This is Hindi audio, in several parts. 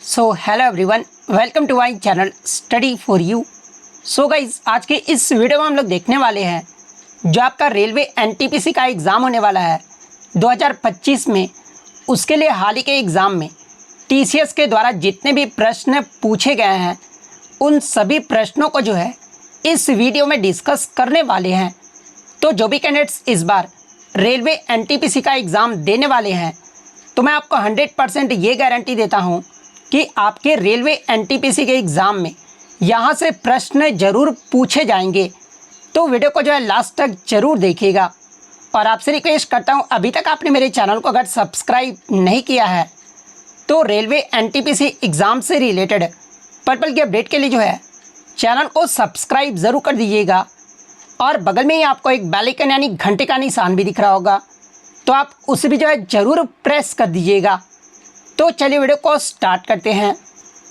So hello everyone, welcome to my channel study for you. So guys, आज के इस वीडियो में हम लोग देखने वाले हैं जो आपका रेलवे एनटीपीसी का एग्ज़ाम होने वाला है 2025 में। उसके लिए हाल ही के एग्ज़ाम में टीसीएस के द्वारा जितने भी प्रश्न पूछे गए हैं उन सभी प्रश्नों को जो है इस वीडियो में डिस्कस करने वाले हैं। तो जो भी कैंडिडेट्स इस बार रेलवे एनटीपीसी का एग्ज़ाम देने वाले हैं तो मैं आपको 100% ये गारंटी देता हूँ कि आपके रेलवे एनटीपीसी के एग्ज़ाम में यहाँ से प्रश्न ज़रूर पूछे जाएंगे। तो वीडियो को जो है लास्ट तक ज़रूर देखिएगा। और आपसे रिक्वेस्ट करता हूँ, अभी तक आपने मेरे चैनल को अगर सब्सक्राइब नहीं किया है तो रेलवे एनटीपीसी एग्ज़ाम से रिलेटेड पर्पल की अपडेट के लिए जो है चैनल को सब्सक्राइब ज़रूर कर दीजिएगा। और बगल में ही आपको एक बेल आइकन यानी घंटे का निशान भी दिख रहा होगा, तो आप उसे भी जो है ज़रूर प्रेस कर दीजिएगा। तो चलिए वीडियो को स्टार्ट करते हैं।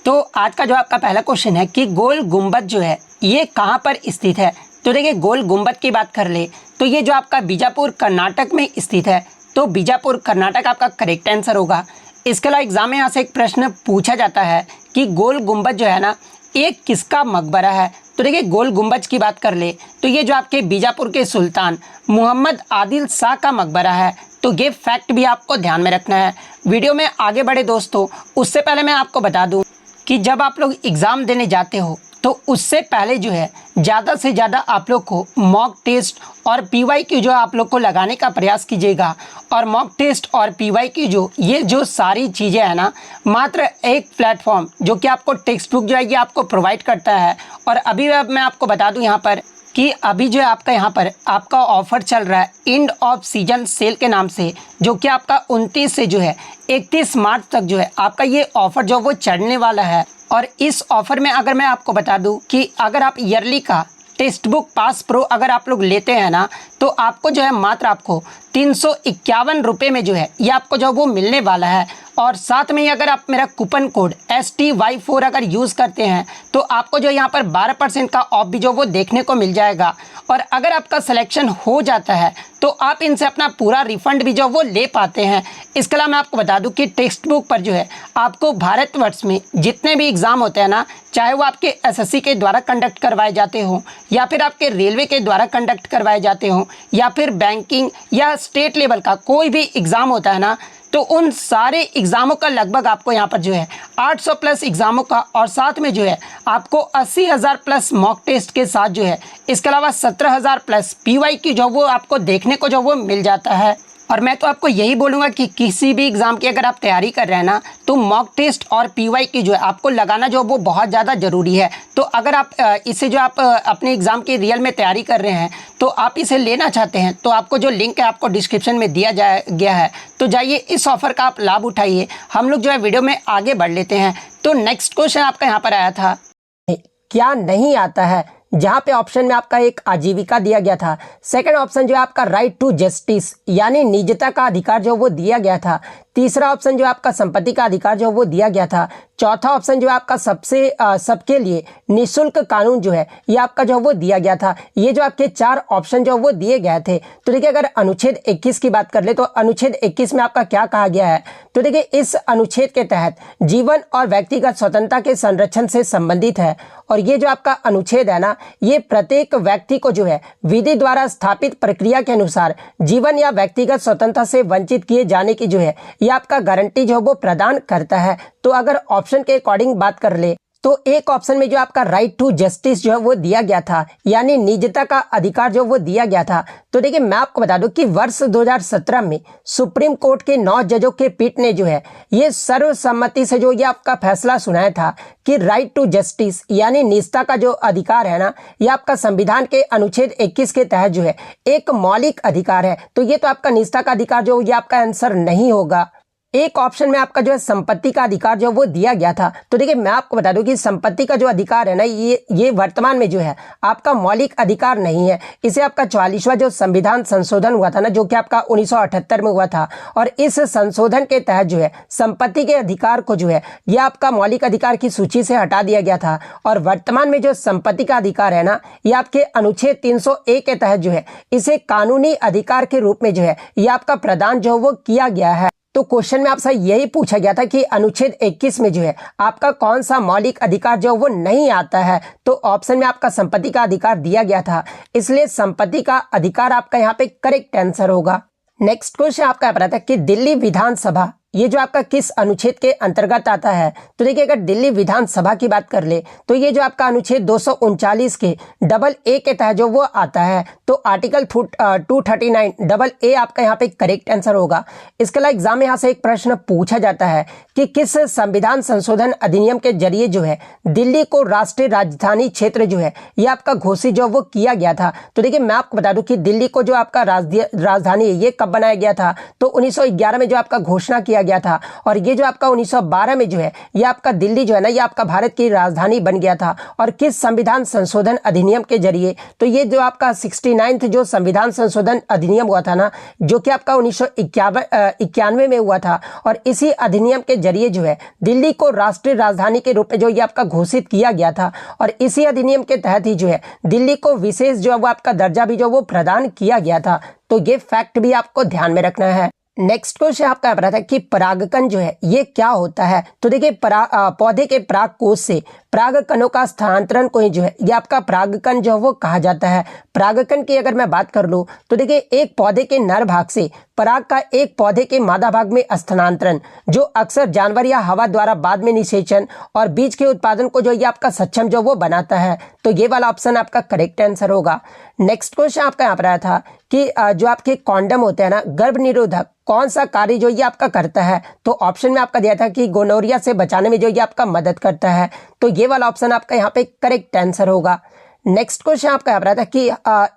तो आज का जो आपका पहला क्वेश्चन है कि गोल गुंबद जो है ये कहाँ पर स्थित है। तो देखिए, गोल गुंबद की बात कर ले तो ये जो आपका बीजापुर कर्नाटक में स्थित है। तो बीजापुर कर्नाटक आपका करेक्ट आंसर होगा। इसके अलावा एग्जाम में यहाँ से एक प्रश्न पूछा जाता है कि गोल गुंबद जो है ना ये किसका मकबरा है। तो देखिए, गोल गुंबद की बात कर ले तो ये जो आपके बीजापुर के सुल्तान मोहम्मद आदिल शाह का मकबरा है। तो ये फैक्ट भी आपको ध्यान में रखना है। वीडियो में आगे बढ़े दोस्तों, उससे पहले मैं आपको बता दूं कि जब आप लोग एग्ज़ाम देने जाते हो तो उससे पहले जो है ज़्यादा से ज़्यादा आप लोग को मॉक टेस्ट और पीवाईक्यू जो आप लोग को लगाने का प्रयास कीजिएगा। और मॉक टेस्ट और पीवाईक्यू ये जो सारी चीज़ें हैं ना, मात्र एक प्लेटफॉर्म जो कि आपको टेक्स्ट बुक जो है ये आपको प्रोवाइड करता है। और अभी मैं आपको बता दूं यहाँ पर कि अभी जो है आपका यहाँ पर आपका ऑफ़र चल रहा है एंड ऑफ सीजन सेल के नाम से, जो कि आपका 29 से जो है 31 मार्च तक जो है आपका ये ऑफ़र जो वो चढ़ने वाला है। और इस ऑफ़र में अगर मैं आपको बता दूं कि अगर आप ईयरली का टेक्स्ट बुक पास प्रो अगर आप लोग लेते हैं ना तो आपको जो है मात्र आपको 351 रुपये में जो है ये आपको जो वो मिलने वाला है। और साथ में ही अगर आप मेरा कूपन कोड STY4 अगर यूज़ करते हैं तो आपको जो यहाँ पर 12% का ऑफ भी जो वो देखने को मिल जाएगा। और अगर आपका सिलेक्शन हो जाता है तो आप इनसे अपना पूरा रिफ़ंड भी जो वो ले पाते हैं। इसके अलावा मैं आपको बता दूं कि टेक्स्ट बुक पर जो है आपको भारतवर्ष में जितने भी एग्ज़ाम होते हैं ना, चाहे वो आपके SSC के द्वारा कंडक्ट करवाए जाते हों या फिर आपके रेलवे के द्वारा कंडक्ट करवाए जाते हों या फिर बैंकिंग या स्टेट लेवल का कोई भी एग्ज़ाम होता है ना, तो उन सारे एग्ज़ामों का लगभग आपको यहाँ पर जो है 800 प्लस एग्ज़ामों का और साथ में जो है आपको 80,000 प्लस मॉक टेस्ट के साथ जो है इसके अलावा 17,000 प्लस पीवाईक्यू जो वो आपको देखने को जो वो मिल जाता है। और मैं तो आपको यही बोलूँगा कि किसी भी एग्ज़ाम की अगर आप तैयारी कर रहे हैं ना तो मॉक टेस्ट और पीवाईक्यू जो है आपको लगाना जो वो बहुत ज़्यादा ज़रूरी है। तो अगर आप इसे जो आप अपने एग्ज़ाम की रियल में तैयारी कर रहे हैं तो आप इसे लेना चाहते हैं तो आपको जो लिंक है आपको डिस्क्रिप्शन में दिया गया है, तो जाइए इस ऑफ़र का आप लाभ उठाइए। हम लोग जो है वीडियो में आगे बढ़ लेते हैं। तो नेक्स्ट क्वेश्चन आपका यहाँ पर आया था, क्या नहीं आता है, जहाँ पे ऑप्शन में आपका एक आजीविका दिया गया था। सेकंड ऑप्शन जो है आपका राइट टू जस्टिस यानी निजता का अधिकार जो वो दिया गया था। तीसरा ऑप्शन जो आपका संपत्ति का अधिकार जो वो दिया गया था। चौथा ऑप्शन जो आपका सबके लिए निःशुल्क कानून जो है ये आपका जो वो दिया गया था। ये जो आपके 4 ऑप्शन जो वो दिए गए थे। तो देखिए, अगर अनुच्छेद 21 की बात कर ले तो अनुच्छेद 21 में आपका क्या कहा गया है। तो देखिए, इस अनुच्छेद के तहत जीवन और व्यक्तिगत स्वतंत्रता के संरक्षण से संबंधित है। और ये जो आपका अनुच्छेद है ना, ये प्रत्येक व्यक्ति को जो है विधि द्वारा स्थापित प्रक्रिया के अनुसार जीवन या व्यक्तिगत स्वतंत्रता से वंचित किए जाने की जो है ये आपका गारंटी जो वो प्रदान करता है। तो अगर ऑप्शन के अकॉर्डिंग बात कर ले तो एक ऑप्शन में जो आपका राइट टू जस्टिस जो है वो दिया गया था यानी निजता का अधिकार जो वो दिया गया था। तो देखिए, मैं आपको बता दूं कि वर्ष 2017 में सुप्रीम कोर्ट के 9 जजों के पीठ ने जो है ये सर्वसम्मति से जो ये आपका फैसला सुनाया था कि राइट टू जस्टिस यानी निजता का जो अधिकार है ना, ये आपका संविधान के अनुच्छेद 21 के तहत जो है एक मौलिक अधिकार है। तो ये तो आपका निजता का अधिकार जो ये आपका आंसर नहीं होगा। एक ऑप्शन में आपका जो है संपत्ति का अधिकार जो वो दिया गया था। तो देखिए, मैं आपको बता दूं कि संपत्ति का जो अधिकार है ना, ये वर्तमान में जो है आपका मौलिक अधिकार नहीं है। इसे आपका 44वां जो संविधान संशोधन हुआ था ना, जो कि आपका 1978 में हुआ था, और इस संशोधन के तहत जो है संपत्ति के अधिकार को जो है यह आपका मौलिक अधिकार की सूची से हटा दिया गया था। और वर्तमान में जो संपत्ति का अधिकार है ना, ये आपके अनुच्छेद 301 के तहत जो है इसे कानूनी अधिकार के रूप में जो है यह आपका प्रदान जो वो किया गया है। तो क्वेश्चन में आपसे यही पूछा गया था कि अनुच्छेद 21 में जो है आपका कौन सा मौलिक अधिकार जो वो नहीं आता है, तो ऑप्शन में आपका संपत्ति का अधिकार दिया गया था, इसलिए संपत्ति का अधिकार आपका यहाँ पे करेक्ट आंसर होगा। नेक्स्ट क्वेश्चन आपका रहा था कि दिल्ली विधानसभा ये जो आपका किस अनुच्छेद के अंतर्गत आता है। तो देखिए अगर दिल्ली विधानसभा की बात कर ले तो ये जो आपका अनुच्छेद 239 के डबल ए के तहत जो वो आता है, तो आर्टिकल 239 डबल ए आपका यहाँ पे करेक्ट आंसर होगा। इसके अलावा एग्जाम में यहाँ से एक प्रश्न पूछा जाता है कि किस संविधान संशोधन अधिनियम के जरिए जो है दिल्ली को राष्ट्रीय राजधानी क्षेत्र जो है ये आपका घोषित जो वो किया गया था। तो देखिए मैं आपको बता दूं कि दिल्ली को जो आपका राजधानी है ये कब बनाया गया था, तो 1911 में जो आपका घोषणा किया गया था, और ये जो आपका 1912 में जो है ये आपका दिल्ली जो है ना ये आपका भारत की राजधानी बन गया था। और किस संविधान संशोधन अधिनियम के जरिए, तो ये जो आपका 69th जो संविधान संशोधन अधिनियम हुआ था ना, जो कि आपका 1991 में हुआ था, और इसी अधिनियम के जरिए जो है दिल्ली को राष्ट्रीय राजधानी के रूप में जो ये आपका घोषित किया गया था, और इसी अधिनियम के तहत ही जो है दिल्ली को विशेष जो वो आपका दर्जा भी जो वो प्रदान किया गया था। तो ये फैक्ट भी आपको ध्यान में रखना है। नेक्स्ट क्वेश्चन आपका रहा था कि परागकण जो है ये क्या होता है। तो देखिए पौधे के पराग कोश से परागकणों का स्थानांतरण को ही जो है ये आपका परागकण जो वो कहा जाता है। परागकण की अगर मैं बात कर लूं तो देखिए एक पौधे के नर भाग से पराग का एक पौधे के मादा भाग में स्थानांतरण, जो अक्सर जानवर या हवा द्वारा बाद में निषेचन और बीज के उत्पादन को जो ये आपका सक्षम जो वो बनाता है। तो ये वाला ऑप्शन आपका करेक्ट आंसर होगा। नेक्स्ट क्वेश्चन आपका यहाँ पर आया था कि जो आपके कॉन्डम होते हैं ना गर्भ निरोधक, कौन सा कार्य जो ये आपका करता है। तो ऑप्शन में आपका दिया था कि गोनोरिया से बचाने में जो ये आपका मदद करता है। तो ये वाला ऑप्शन आपका यहाँ पे करेक्ट आंसर होगा। नेक्स्ट क्वेश्चन आपका यहाँ पर था कि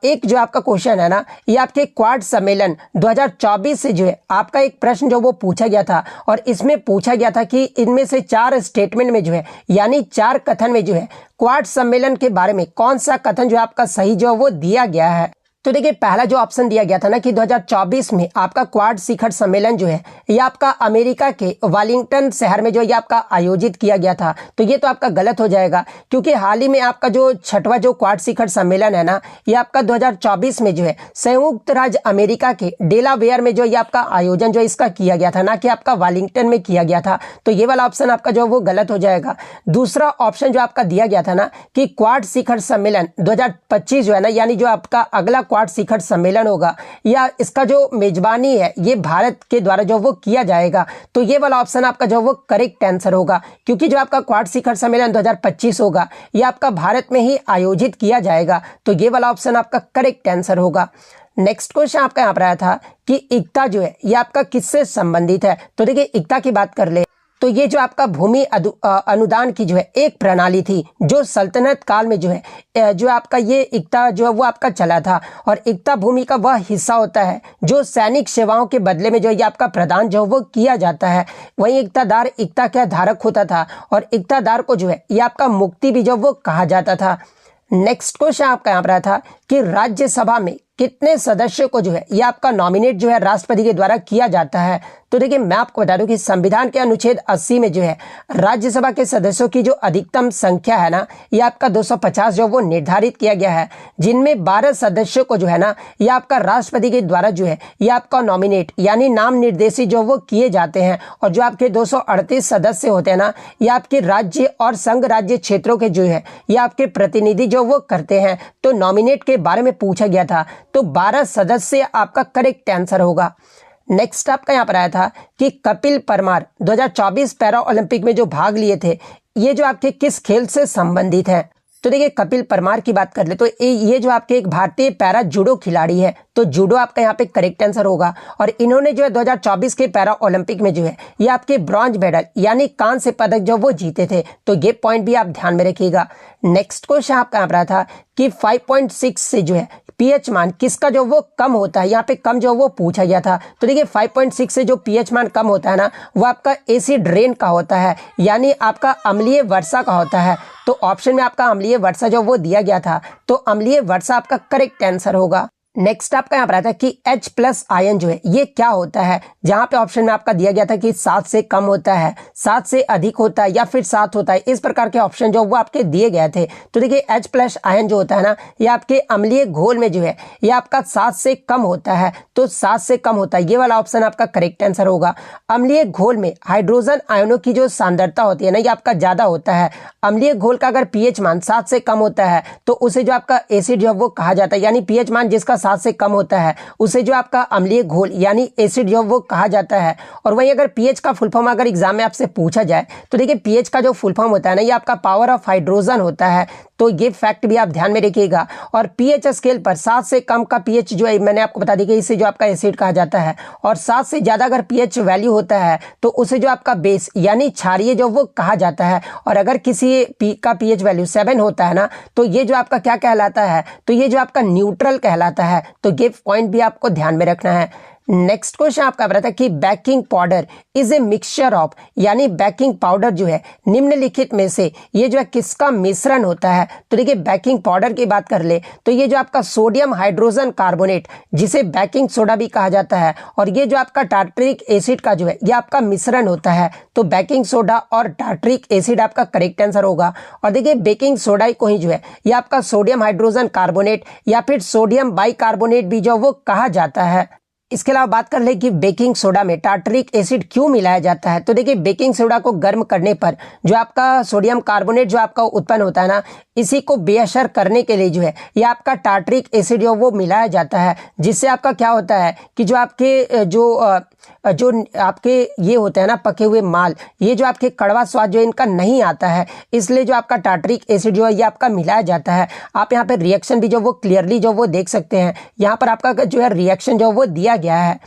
एक जो आपका क्वेश्चन है ना ये आपके क्वाड सम्मेलन 2024 से जो है आपका एक प्रश्न जो वो पूछा गया था, और इसमें पूछा गया था कि इनमें से 4 स्टेटमेंट में जो है यानी 4 कथन में जो है क्वाड सम्मेलन के बारे में कौन सा कथन जो आपका सही जो वो दिया गया है। तो देखिए पहला जो ऑप्शन दिया गया था ना कि 2024 में आपका क्वाड शिखर सम्मेलन जो है ये आपका अमेरिका के वेलिंगटन शहर में जो ये आपका आयोजित किया गया था। तो ये तो आपका गलत हो जाएगा, क्योंकि हाल ही में आपका जो 6वां जो क्वाड शिखर सम्मेलन है ना ये आपका 2024 में जो है संयुक्त राज्य अमेरिका के डेलावेयर में जो ये आपका आयोजन जो इसका किया गया था, ना कि आपका वेलिंगटन में किया गया था। तो ये वाला ऑप्शन आपका जो वो गलत हो जाएगा। दूसरा ऑप्शन जो आपका दिया गया था ना कि क्वाड शिखर सम्मेलन 2025 जो है ना यानी जो आपका अगला क्वाड शिखर सम्मेलन होगा या इसका जो मेजबानी है ये भारत के द्वारा जो वो किया जाएगा। तो ये वाला ऑप्शन आपका जो वो करेक्ट आंसर होगा, क्योंकि जो आपका क्वाड शिखर सम्मेलन 2025 होगा ये आपका भारत में ही आयोजित किया जाएगा। तो ये वाला ऑप्शन आपका करेक्ट आंसर होगा। नेक्स्ट क्वेश्चन आपका यहाँ पर आया था कि एकता जो है ये आपका किससे संबंधित है। तो देखिए एकता की बात कर ले तो ये जो आपका भूमि अनुदान की जो है एक प्रणाली थी जो सल्तनत काल में जो है जो आपका ये एकता जो है वो आपका चला था, और एकता भूमि का वह हिस्सा होता है जो सैनिक सेवाओं के बदले में जो ये आपका प्रदान जो वो किया जाता है। वहीं एकतादार एकता का धारक होता था, और एकतादार को जो है ये आपका मुक्ति भी जो वो कहा जाता था। नेक्स्ट क्वेश्चन आपका यहाँ पर था कि राज्यसभा में कितने सदस्यों को जो है ये आपका नॉमिनेट जो है राष्ट्रपति के द्वारा किया जाता है। तो देखिए मैं आपको बता दूं कि संविधान के अनुच्छेद 80 में जो है राज्यसभा के सदस्यों की जो अधिकतम संख्या है ना ये आपका 250 जो वो निर्धारित किया गया है, जिनमें 12 सदस्यों को जो है ना ये आपका राष्ट्रपति के द्वारा जो है ये आपका नॉमिनेट यानी नाम निर्देशित जो वो किए जाते हैं, और जो आपके 238 सदस्य होते हैं ना ये आपके राज्य और संघ राज्य क्षेत्रों के जो है ये आपके प्रतिनिधि जो वो करते हैं। तो नॉमिनेट के बारे में पूछा गया था, तो 12 सदस्य आपका करेक्ट आंसर होगा। नेक्स्ट आपका यहाँ पर आया था कि कपिल परमार 2024 पैरा ओलंपिक में जो भाग लिए थे ये जो आपके किस खेल से संबंधित है। तो देखिए कपिल परमार की बात कर ले तो ये जो आपके एक भारतीय पैरा जूडो खिलाड़ी है, तो जूडो आपका यहाँ पे करेक्ट आंसर होगा। और इन्होंने जो है 2024 के पैरा ओलंपिक में जो है ये आपके ब्रॉन्ज मेडल यानी कांस्य पदक जो वो जीते थे। तो ये पॉइंट भी आप ध्यान में रखिएगा। नेक्स्ट क्वेश्चन आपका यहाँ पर था कि 5.6 से जो है पीएच मान किसका जो वो कम होता है, यहाँ पे कम जो वो पूछा गया था। तो देखिए 5.6 से जो पीएच मान कम होता है ना वो आपका एसिड रेन का होता है, यानी आपका अम्लीय वर्षा का होता है। तो ऑप्शन में आपका अम्लीय वर्षा जो वो दिया गया था, तो अम्लीय वर्षा आपका करेक्ट आंसर होगा। नेक्स्ट आपका यहाँ पर आता है कि H प्लस आयन जो है ये क्या होता है, जहां पे ऑप्शन में आपका दिया गया था कि 7 से कम होता है, 7 से अधिक होता है या फिर 7 होता है, इस प्रकार के ऑप्शन जो वो आपके दिए गए थे। तो देखिए H प्लस आयन जो होता है ना, ये आपके अम्लीय घोल में जो है ये आपका 7 से कम होता है, तो 7 से कम होता है, ये वाला ऑप्शन आपका करेक्ट आंसर होगा। अम्लीय घोल में हाइड्रोजन आयनों की जो सांद्रता होती है ना, ये आपका ज्यादा होता है। अम्लीय घोल का अगर पीएच मान 7 से कम होता है तो उसे जो आपका एसिड जो है वो कहा जाता है, यानी पीएच मान जिसका 7 से कम होता है उसे जो आपका अम्लीय घोल यानी एसिड जो वो कहा जाता है। और वहीं अगर पीएच का फुल फॉर्म अगर एग्जाम में आपसे पूछा जाए तो देखिए पीएच का जो फुल फॉर्म होता है ना, ये आपका पावर ऑफ हाइड्रोजन होता है, तो ये फैक्ट भी आप ध्यान में रखिएगा। और पीएच स्केल पर 7 से कम का पीएच जो है मैंने आपको बता दी कि इसे जो आपका एसिड कहा जाता है, और 7 से ज्यादा अगर पीएच वैल्यू होता है तो उसे जो आपका बेस यानी क्षारीय जो वो कहा जाता है। और अगर किसी का पीएच वैल्यू 7 होता है ना, तो ये जो आपका क्या कहलाता है, तो ये जो आपका न्यूट्रल कहलाता है। तो ये पॉइंट भी आपको ध्यान में रखना है। नेक्स्ट क्वेश्चन आपका बताता है कि baking powder is a mixture of, यानी बेकिंग पाउडर जो है निम्नलिखित में से ये जो है किसका मिश्रण होता है। तो देखिए बेकिंग पाउडर की बात कर ले तो ये जो आपका सोडियम हाइड्रोजन कार्बोनेट जिसे बेकिंग सोडा भी कहा जाता है, और ये जो आपका टार्टरिक एसिड का जो है ये आपका मिश्रण होता है। तो बेकिंग सोडा और टार्टरिक एसिड आपका करेक्ट आंसर होगा। और देखिए बेकिंग सोडा को ही जो है ये आपका सोडियम हाइड्रोजन कार्बोनेट या फिर सोडियम बाइकार्बोनेट भी जो वो कहा जाता है। इसके अलावा बात कर ले कि बेकिंग सोडा में टार्टरिक एसिड क्यों मिलाया जाता है। तो देखिए बेकिंग सोडा को गर्म करने पर जो आपका सोडियम कार्बोनेट जो आपका उत्पन्न होता है ना, इसी को बेअसर करने के लिए जो है ये आपका टार्टरिक एसिड जो वो मिलाया जाता है, जिससे आपका क्या होता है कि जो आपके जो आपके ये होते हैं ना पके हुए माल, ये जो आपके कड़वा स्वाद जो इनका नहीं आता है, इसलिए जो आपका टार्टरिक एसिड जो है ये आपका मिलाया जाता है। आप यहाँ पे रिएक्शन भी जो वो क्लियरली जो वो देख सकते हैं, यहाँ पर आपका जो है रिएक्शन जो वो दिया गया है।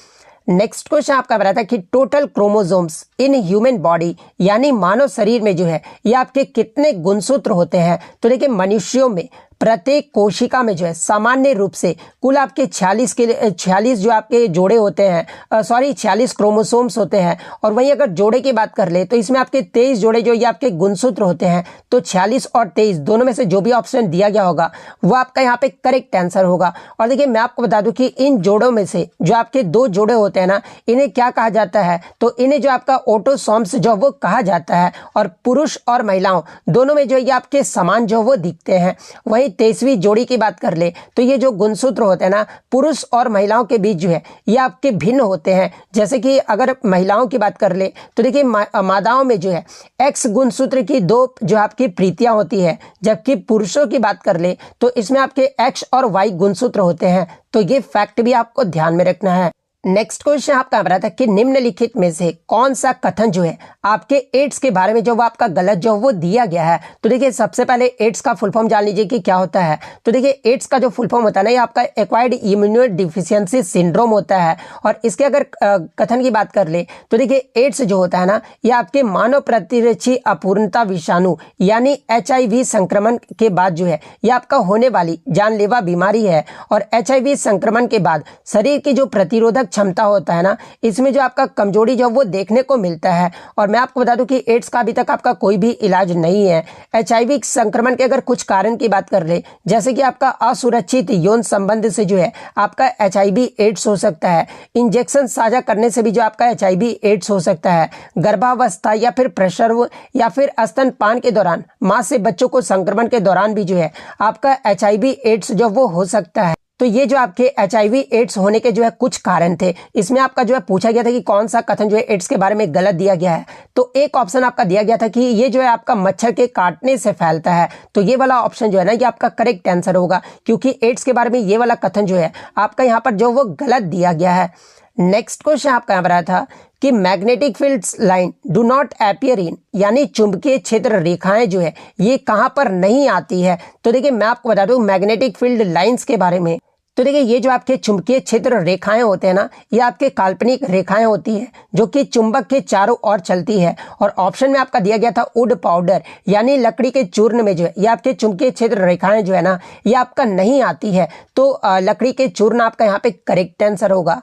नेक्स्ट क्वेश्चन आपका बताता है कि total chromosomes in human body यानी मानव शरीर में जो है ये आपके कितने गुणसूत्र होते हैं। तो देखिए मनुष्यों में प्रत्येक कोशिका में जो है सामान्य रूप से कुल आपके 46 जो आपके जोड़े होते हैं, 46 क्रोमोसोम्स होते हैं। और वहीं अगर जोड़े की बात कर ले तो इसमें आपके 23 जोड़े जो ये आपके गुणसूत्र होते हैं। तो 46 और 23 दोनों में से जो भी ऑप्शन दिया गया होगा वो आपका यहाँ पे करेक्ट आंसर होगा। और देखिए मैं आपको बता दूं कि इन जोड़ों में से जो आपके 2 जोड़े होते हैं ना, इन्हें क्या कहा जाता है, तो इन्हें जो आपका ऑटोसोम्स जो वो कहा जाता है। और पुरुष और महिलाओं दोनों में जो ये आपके समान जो वो दिखते हैं। वही 23वीं जोड़ी की बात कर ले तो ये जो गुणसूत्र होते हैं ना, पुरुष और महिलाओं के बीच जो है ये आपके भिन्न होते हैं। जैसे कि अगर महिलाओं की बात कर ले तो देखिए मादाओं में जो है एक्स गुणसूत्र की 2 जो आपकी प्रीतियां होती है, जबकि पुरुषों की बात कर ले तो इसमें आपके एक्स और वाई गुणसूत्र होते हैं। तो ये फैक्ट भी आपको ध्यान में रखना है। नेक्स्ट क्वेश्चन आपका बता था कि निम्नलिखित में से कौन सा कथन जो है आपके एड्स के बारे में जो वो आपका गलत जो वो दिया गया है। तो देखिए सबसे पहले एड्स का फुल फॉर्म जान लीजिए कि क्या होता है। तो देखिए एड्स का जो फुल फॉर्म होता है ना, ये आपका एक्वायर्ड इम्यूनो डिफिशियंसी सिंड्रोम होता है। और इसके अगर कथन की बात कर ले तो देखिए एड्स जो होता है ना, ये आपके मानव प्रतिरक्षी अपूर्णता विषाणु यानी HIV संक्रमण के बाद जो है ये आपका होने वाली जानलेवा बीमारी है। और HIV संक्रमण के बाद शरीर की जो प्रतिरोधक क्षमता होता है ना, इसमें जो आपका कमजोरी जो वो देखने को मिलता है। और मैं आपको बता दूं कि एड्स का अभी तक आपका कोई भी इलाज नहीं है। HIV संक्रमण के अगर कुछ कारण की बात कर ले, जैसे कि आपका असुरक्षित यौन संबंध से जो है आपका HIV एड्स हो सकता है, इंजेक्शन साझा करने से भी जो आपका HIV एड्स हो सकता है, गर्भावस्था या फिर प्रसव या फिर स्तनपान के दौरान मां से बच्चों को संक्रमण के दौरान भी जो है आपका HIV एड्स जो वो हो सकता है। तो ये जो आपके HIV एड्स होने के जो है कुछ कारण थे। इसमें आपका जो है पूछा गया था कि कौन सा कथन जो है एड्स के बारे में गलत दिया गया है। तो एक ऑप्शन आपका दिया गया था कि ये जो है आपका मच्छर के काटने से फैलता है। तो ये वाला ऑप्शन जो है ना, ये आपका करेक्ट आंसर होगा, क्योंकि एड्स के बारे में ये वाला कथन जो है आपका यहाँ पर जो वो गलत दिया गया है। नेक्स्ट क्वेश्चन आपका यहाँ पर आया था कि magnetic fields line do not appear in, यानी चुंबकीय क्षेत्र रेखाएं जो है ये कहां पर नहीं आती है। तो देखिए मैं आपको बता दूं मैग्नेटिक फील्ड लाइंस के बारे में। तो देखिए ये जो आपके चुंबकीय क्षेत्र रेखाएं होते हैं ना, ये आपके काल्पनिक रेखाएं होती हैं जो कि चुंबक के चारों ओर चलती है। और ऑप्शन में आपका दिया गया था वुड पाउडर यानी लकड़ी के चूर्ण में जो है ये आपके चुंबकीय क्षेत्र रेखाएं जो है ना, ये आपका नहीं आती है। तो लकड़ी के चूर्ण आपका यहाँ पे करेक्ट आंसर होगा।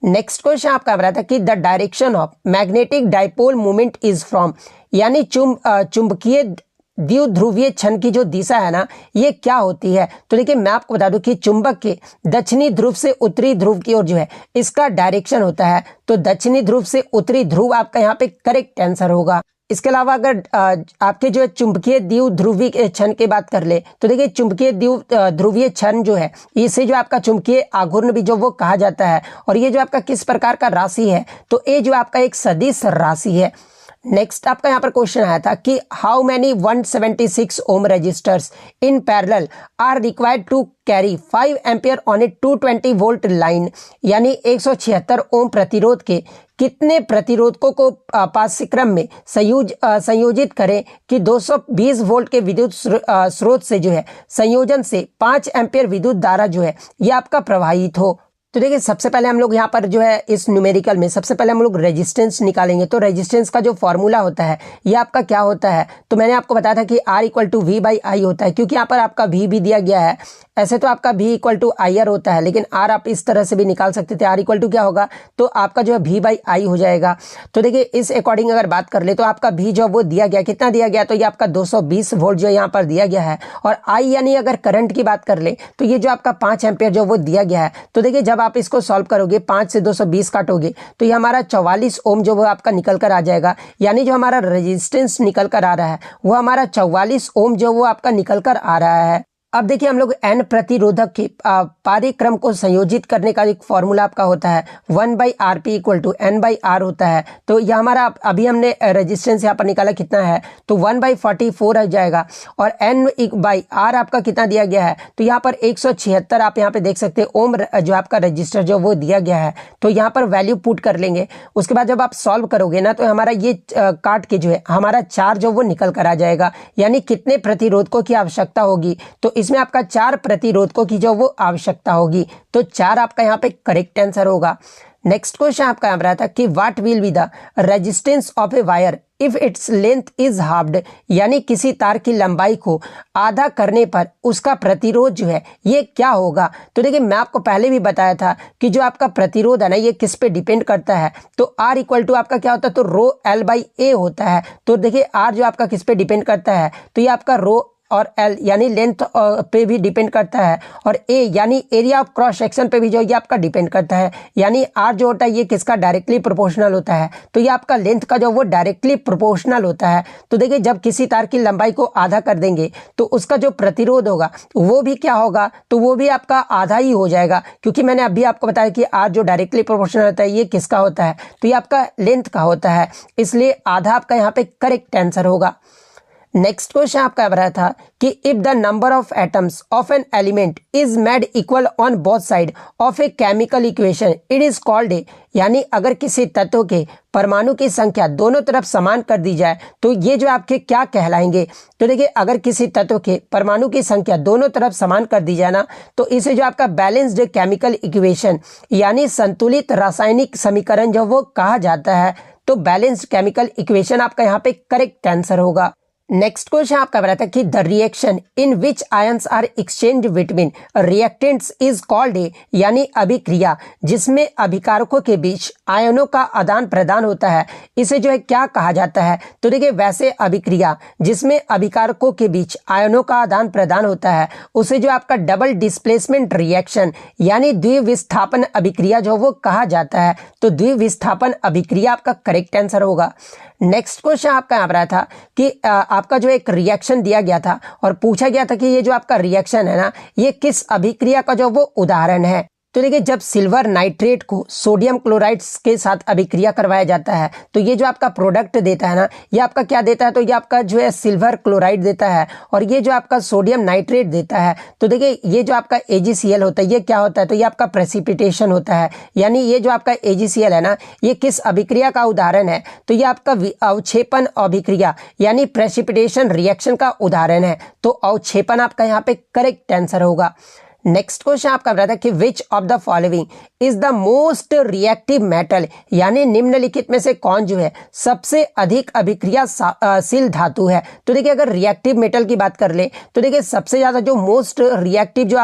नेक्स्ट क्वेश्चन आपका बता था कि the direction of magnetic dipole movement is from, यानी चुंबकीय द्विध्रुवीय क्षण की जो दिशा है ना, ये क्या होती है? तो देखिए मैं आपको बता दूं कि चुंबक के दक्षिणी ध्रुव से उत्तरी ध्रुव की ओर जो है इसका डायरेक्शन होता है। तो दक्षिणी ध्रुव से उत्तरी ध्रुव आपका यहाँ पे करेक्ट आंसर होगा। इसके अलावा अगर आपके जो है चुंबकीय द्विध्रुवी क्षण की बात कर ले, तो देखिए चुंबकीय द्विध्रुवीय क्षण जो है इसे जो आपका चुंबकीय आघूर्ण भी जो वो कहा जाता है। और ये जो आपका किस प्रकार का राशि है? तो ये जो आपका एक सदिश राशि है। नेक्स्ट आपका यहाँ पर क्वेश्चन आया था कि how many 176 ohm resistors in parallel are required to carry 5 ampere on a 220 volt line, यानी 176 ओम प्रतिरोध के कितने प्रतिरोधकों को पाठ्यक्रम में संयोजित करें कि 220 वोल्ट के विद्युत स्रोत से जो है संयोजन से 5 एम्पियर विद्युत धारा जो है ये आपका प्रवाहित हो। तो देखिए सबसे पहले हम लोग यहाँ पर जो है इस न्यूमेरिकल में सबसे पहले हम लोग रेजिस्टेंस निकालेंगे। तो रेजिस्टेंस का जो फॉर्मूला होता है ये आपका क्या होता है? तो मैंने आपको बताया था कि R = V/I होता है, क्योंकि यहाँ पर आपका V भी दिया गया है। ऐसे तो आपका V = IR होता है, लेकिन R आप इस तरह से भी निकाल सकते थे। R = क्या होगा? तो आपका जो है V/I हो जाएगा। तो देखिए इस अकॉर्डिंग अगर बात कर ले तो आपका V जो वो दिया गया, कितना दिया गया? तो ये आपका 220 वोल्ट जो यहाँ पर दिया गया है। और I यानी अगर करंट की बात कर ले तो ये जो आपका 5 एम्पियर जो वो दिया गया है। तो देखिए जब आप इसको सॉल्व करोगे 5 से 220 काटोगे तो ये हमारा 44 ओम जो वो आपका निकल कर आ जाएगा। यानी जो हमारा रेजिस्टेंस निकल कर आ रहा है वो हमारा 44 ओम जो वो आपका निकल कर आ रहा है। अब देखिए हम लोग N प्रतिरोधक के पारिक्रम को संयोजित करने का एक फॉर्मूला आपका होता है 1/Rp = N/R होता है। तो यह हमारा अभी हमने रेजिस्टेंस यहाँ पर निकाला कितना है? तो 1/44 आ जाएगा। और N/R आपका कितना दिया गया है? तो यहाँ पर 176 आप यहाँ पे देख सकते हैं ओम जो आपका रजिस्टर जो वो दिया गया है। तो यहाँ पर वैल्यू पुट कर लेंगे। उसके बाद जब आप सॉल्व करोगे ना तो हमारा ये काट के जो है हमारा 4 जो वो निकल कर आ जाएगा। यानी कितने प्रतिरोधकों की आवश्यकता होगी? तो इसमें आपका 4 प्रतिरोधकों की जो वो आवश्यकता होगी। तो 4 आपका यहाँ पे करेक्ट आंसर होगा। नेक्स्ट क्वेश्चन आपका यहाँ रहा था कि what will be the resistance of a wire if its length is halved, यानी किसी तार की लंबाई को आधा करने पर उसका प्रतिरोध जो है ये क्या होगा? तो देखिए मैं आपको पहले भी बताया था कि जो आपका प्रतिरोध है ना ये किस पे डिपेंड करता है। तो R = आपका क्या होता है? तो ρL/A होता है। तो देखिए R जो आपका किस पे डिपेंड करता है? तो ये आपका रो और L यानी लेंथ पे भी डिपेंड करता है। और A यानी एरिया ऑफ क्रॉस सेक्शन पे भी जो ये आपका डिपेंड करता है। यानी R जो होता है ये किसका डायरेक्टली प्रोपोर्शनल होता है? तो ये आपका लेंथ का जो वो डायरेक्टली प्रोपोर्शनल होता है। तो देखिए जब किसी तार की लंबाई को आधा कर देंगे तो उसका जो प्रतिरोध होगा वो भी क्या होगा? तो वो भी आपका आधा ही हो जाएगा, क्योंकि मैंने अभी आपको बताया कि R जो डायरेक्टली प्रोपोर्शनल होता है ये किसका होता है? तो ये आपका लेंथ का होता है। इसलिए आधा आपका यहाँ पे करेक्ट आंसर होगा। नेक्स्ट क्वेश्चन आपका रहा था कि if the number of atoms of an element is made equal on both side of a chemical equation it is called a, यानी अगर किसी तत्व के परमाणु की संख्या दोनों तरफ समान कर दी जाए तो ये जो आपके क्या कहलाएंगे? तो देखिए अगर किसी तत्व के परमाणु की संख्या दोनों तरफ समान कर दी जाए ना तो इसे जो आपका बैलेंस्ड केमिकल इक्वेशन यानी संतुलित रासायनिक समीकरण जो वो कहा जाता है। तो बैलेंस्ड केमिकल इक्वेशन आपका यहाँ पे करेक्ट आंसर होगा। नेक्स्ट क्वेश्चन आपका बता था कि the reaction in which ions are exchange between reactants is called a, यानी अभिक्रिया जिसमें अभिकारकों के बीच आयनों का आदान प्रदान होता है इसे जो है क्या कहा जाता है? तो देखिए वैसे अभिक्रिया जिसमें अभिकारकों के बीच आयनों का आदान प्रदान होता है उसे जो आपका डबल डिस्प्लेसमेंट रिएक्शन यानी द्विविस्थापन अभिक्रिया जो वो कहा जाता है। तो द्विविस्थापन अभिक्रिया आपका करेक्ट आंसर होगा। नेक्स्ट क्वेश्चन आपका यहाँ रहा था कि आपका जो एक रिएक्शन दिया गया था और पूछा गया था कि ये जो आपका रिएक्शन है ना ये किस अभिक्रिया का जो वो उदाहरण है? तो देखिए जब सिल्वर नाइट्रेट को सोडियम क्लोराइड के साथ अभिक्रिया करवाया जाता है तो ये जो आपका प्रोडक्ट देता है ना ये आपका क्या देता है? तो ये आपका जो है सिल्वर क्लोराइड देता है और ये जो आपका सोडियम नाइट्रेट देता है। तो देखिए ये जो आपका AgCl होता है ये क्या होता है? तो ये आपका प्रेसिपिटेशन होता है। यानी ये जो आपका AgCl है ना ये किस अभिक्रिया का उदाहरण है? तो ये आपका अवक्षेपण अभिक्रिया यानी प्रेसिपिटेशन रिएक्शन का उदाहरण है। तो अवक्षेपण आपका यहाँ पे करेक्ट आंसर होगा। नेक्स्ट क्वेश्चन आपका बता था कि which of the following is the most reactive metal, यानी निम्नलिखित में से कौन जो है सबसे अधिक अभिक्रियाशील धातु है। तो देखिए अगर रिएक्टिव मेटल की बात कर ले तो देखिए सबसे ज्यादा जो मोस्ट रिएक्टिव जो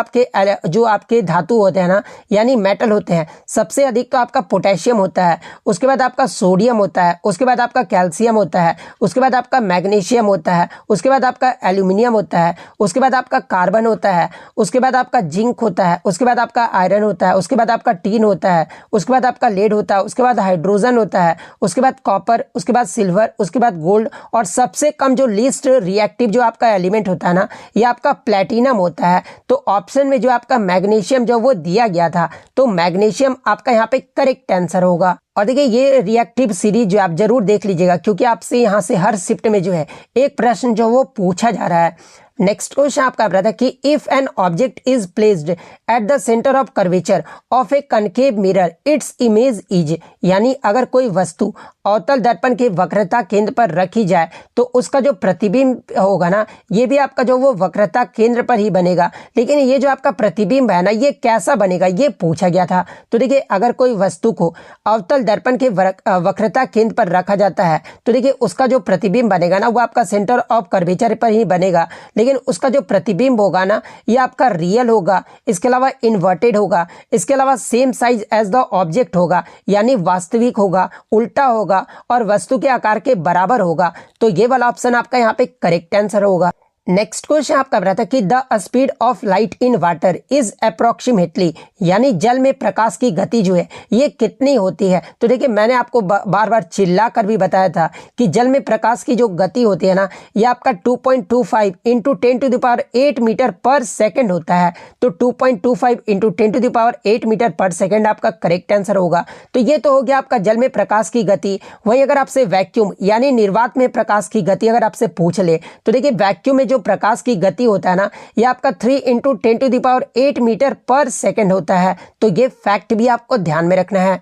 आपके धातु होते हैं ना, यानी मेटल होते हैं, सबसे अधिक तो आपका पोटेशियम होता है, उसके बाद आपका सोडियम होता है, उसके बाद आपका कैल्शियम होता है, उसके बाद आपका मैग्नीशियम होता है, उसके बाद आपका एल्यूमिनियम होता है, उसके बाद आपका कार्बन होता है, उसके बाद आपका जिंक होता है, उसके बाद आपका आयरन होता है, उसके बाद आपका टीन होता है, उसके बाद आपका लेड होता है, उसके बाद हाइड्रोजन होता है, उसके बाद कॉपर, उसके बाद सिल्वर, उसके बाद गोल्ड, और सबसे कम जो लीस्ट रिएक्टिव जो आपका एलिमेंट होता है ना, ये आपका प्लेटिनम होता है। तो ऑप्शन में जो आपका मैग्नीशियम जो वो दिया गया था, तो मैग्नीशियम आपका यहाँ पे करेक्ट आंसर होगा। और देखिए ये रिएक्टिव सीरीज जो आप जरूर देख लीजिएगा, क्योंकि आपसे यहाँ से हर शिफ्ट में जो है एक प्रश्न जो वो पूछा जा रहा है। नेक्स्ट क्वेश्चन आपका बता था कि if an object is placed at the centre of curvature of A concave mirror its image is, यानी अगर कोई वस्तु अवतल दर्पण के वक्रता केंद्र पर रखी जाए तो उसका जो प्रतिबिंब होगा ना, ये भी आपका जो वो वक्रता केंद्र पर ही बनेगा। लेकिन ये जो आपका प्रतिबिंब है ना, ये कैसा बनेगा ये पूछा गया था। तो देखिए अगर कोई वस्तु को अवतल दर्पण के वक्रता केंद्र पर रखा जाता है तो देखिए उसका जो प्रतिबिंब बनेगा ना, वो आपका सेंटर ऑफ कर्वेचर पर ही बनेगा, लेकिन उसका जो प्रतिबिंब होगा ना, ये आपका रियल होगा, इसके अलावा इन्वर्टेड होगा, इसके अलावा same size as the object होगा, यानी वास्तविक होगा, उल्टा होगा और वस्तु के आकार के बराबर होगा। तो ये वाला ऑप्शन आपका यहाँ पे करेक्ट आंसर होगा। नेक्स्ट क्वेश्चन आपका बता था कि the speed of light in water is approximately, यानी जल में प्रकाश की गति जो है ये कितनी होती है। तो देखिए मैंने आपको बार बार चिल्ला कर भी बताया था कि जल में प्रकाश की जो गति होती है ना, ये आपका 2.25 इंटू 10⁸ मीटर पर सेकेंड होता है। तो 2.25 इंटू 10⁸ मीटर पर सेकेंड आपका करेक्ट आंसर होगा। तो ये तो हो गया आपका जल में प्रकाश की गति। वही अगर आपसे वैक्यूम यानी निर्वात में प्रकाश की गति अगर आपसे पूछ ले तो देखिए वैक्यूम में जो प्रकाश की गति होता है ना, ये आपका 3 इंटू 10⁸ मीटर पर सेकेंड होता है। तो ये फैक्ट भी आपको ध्यान में रखना है।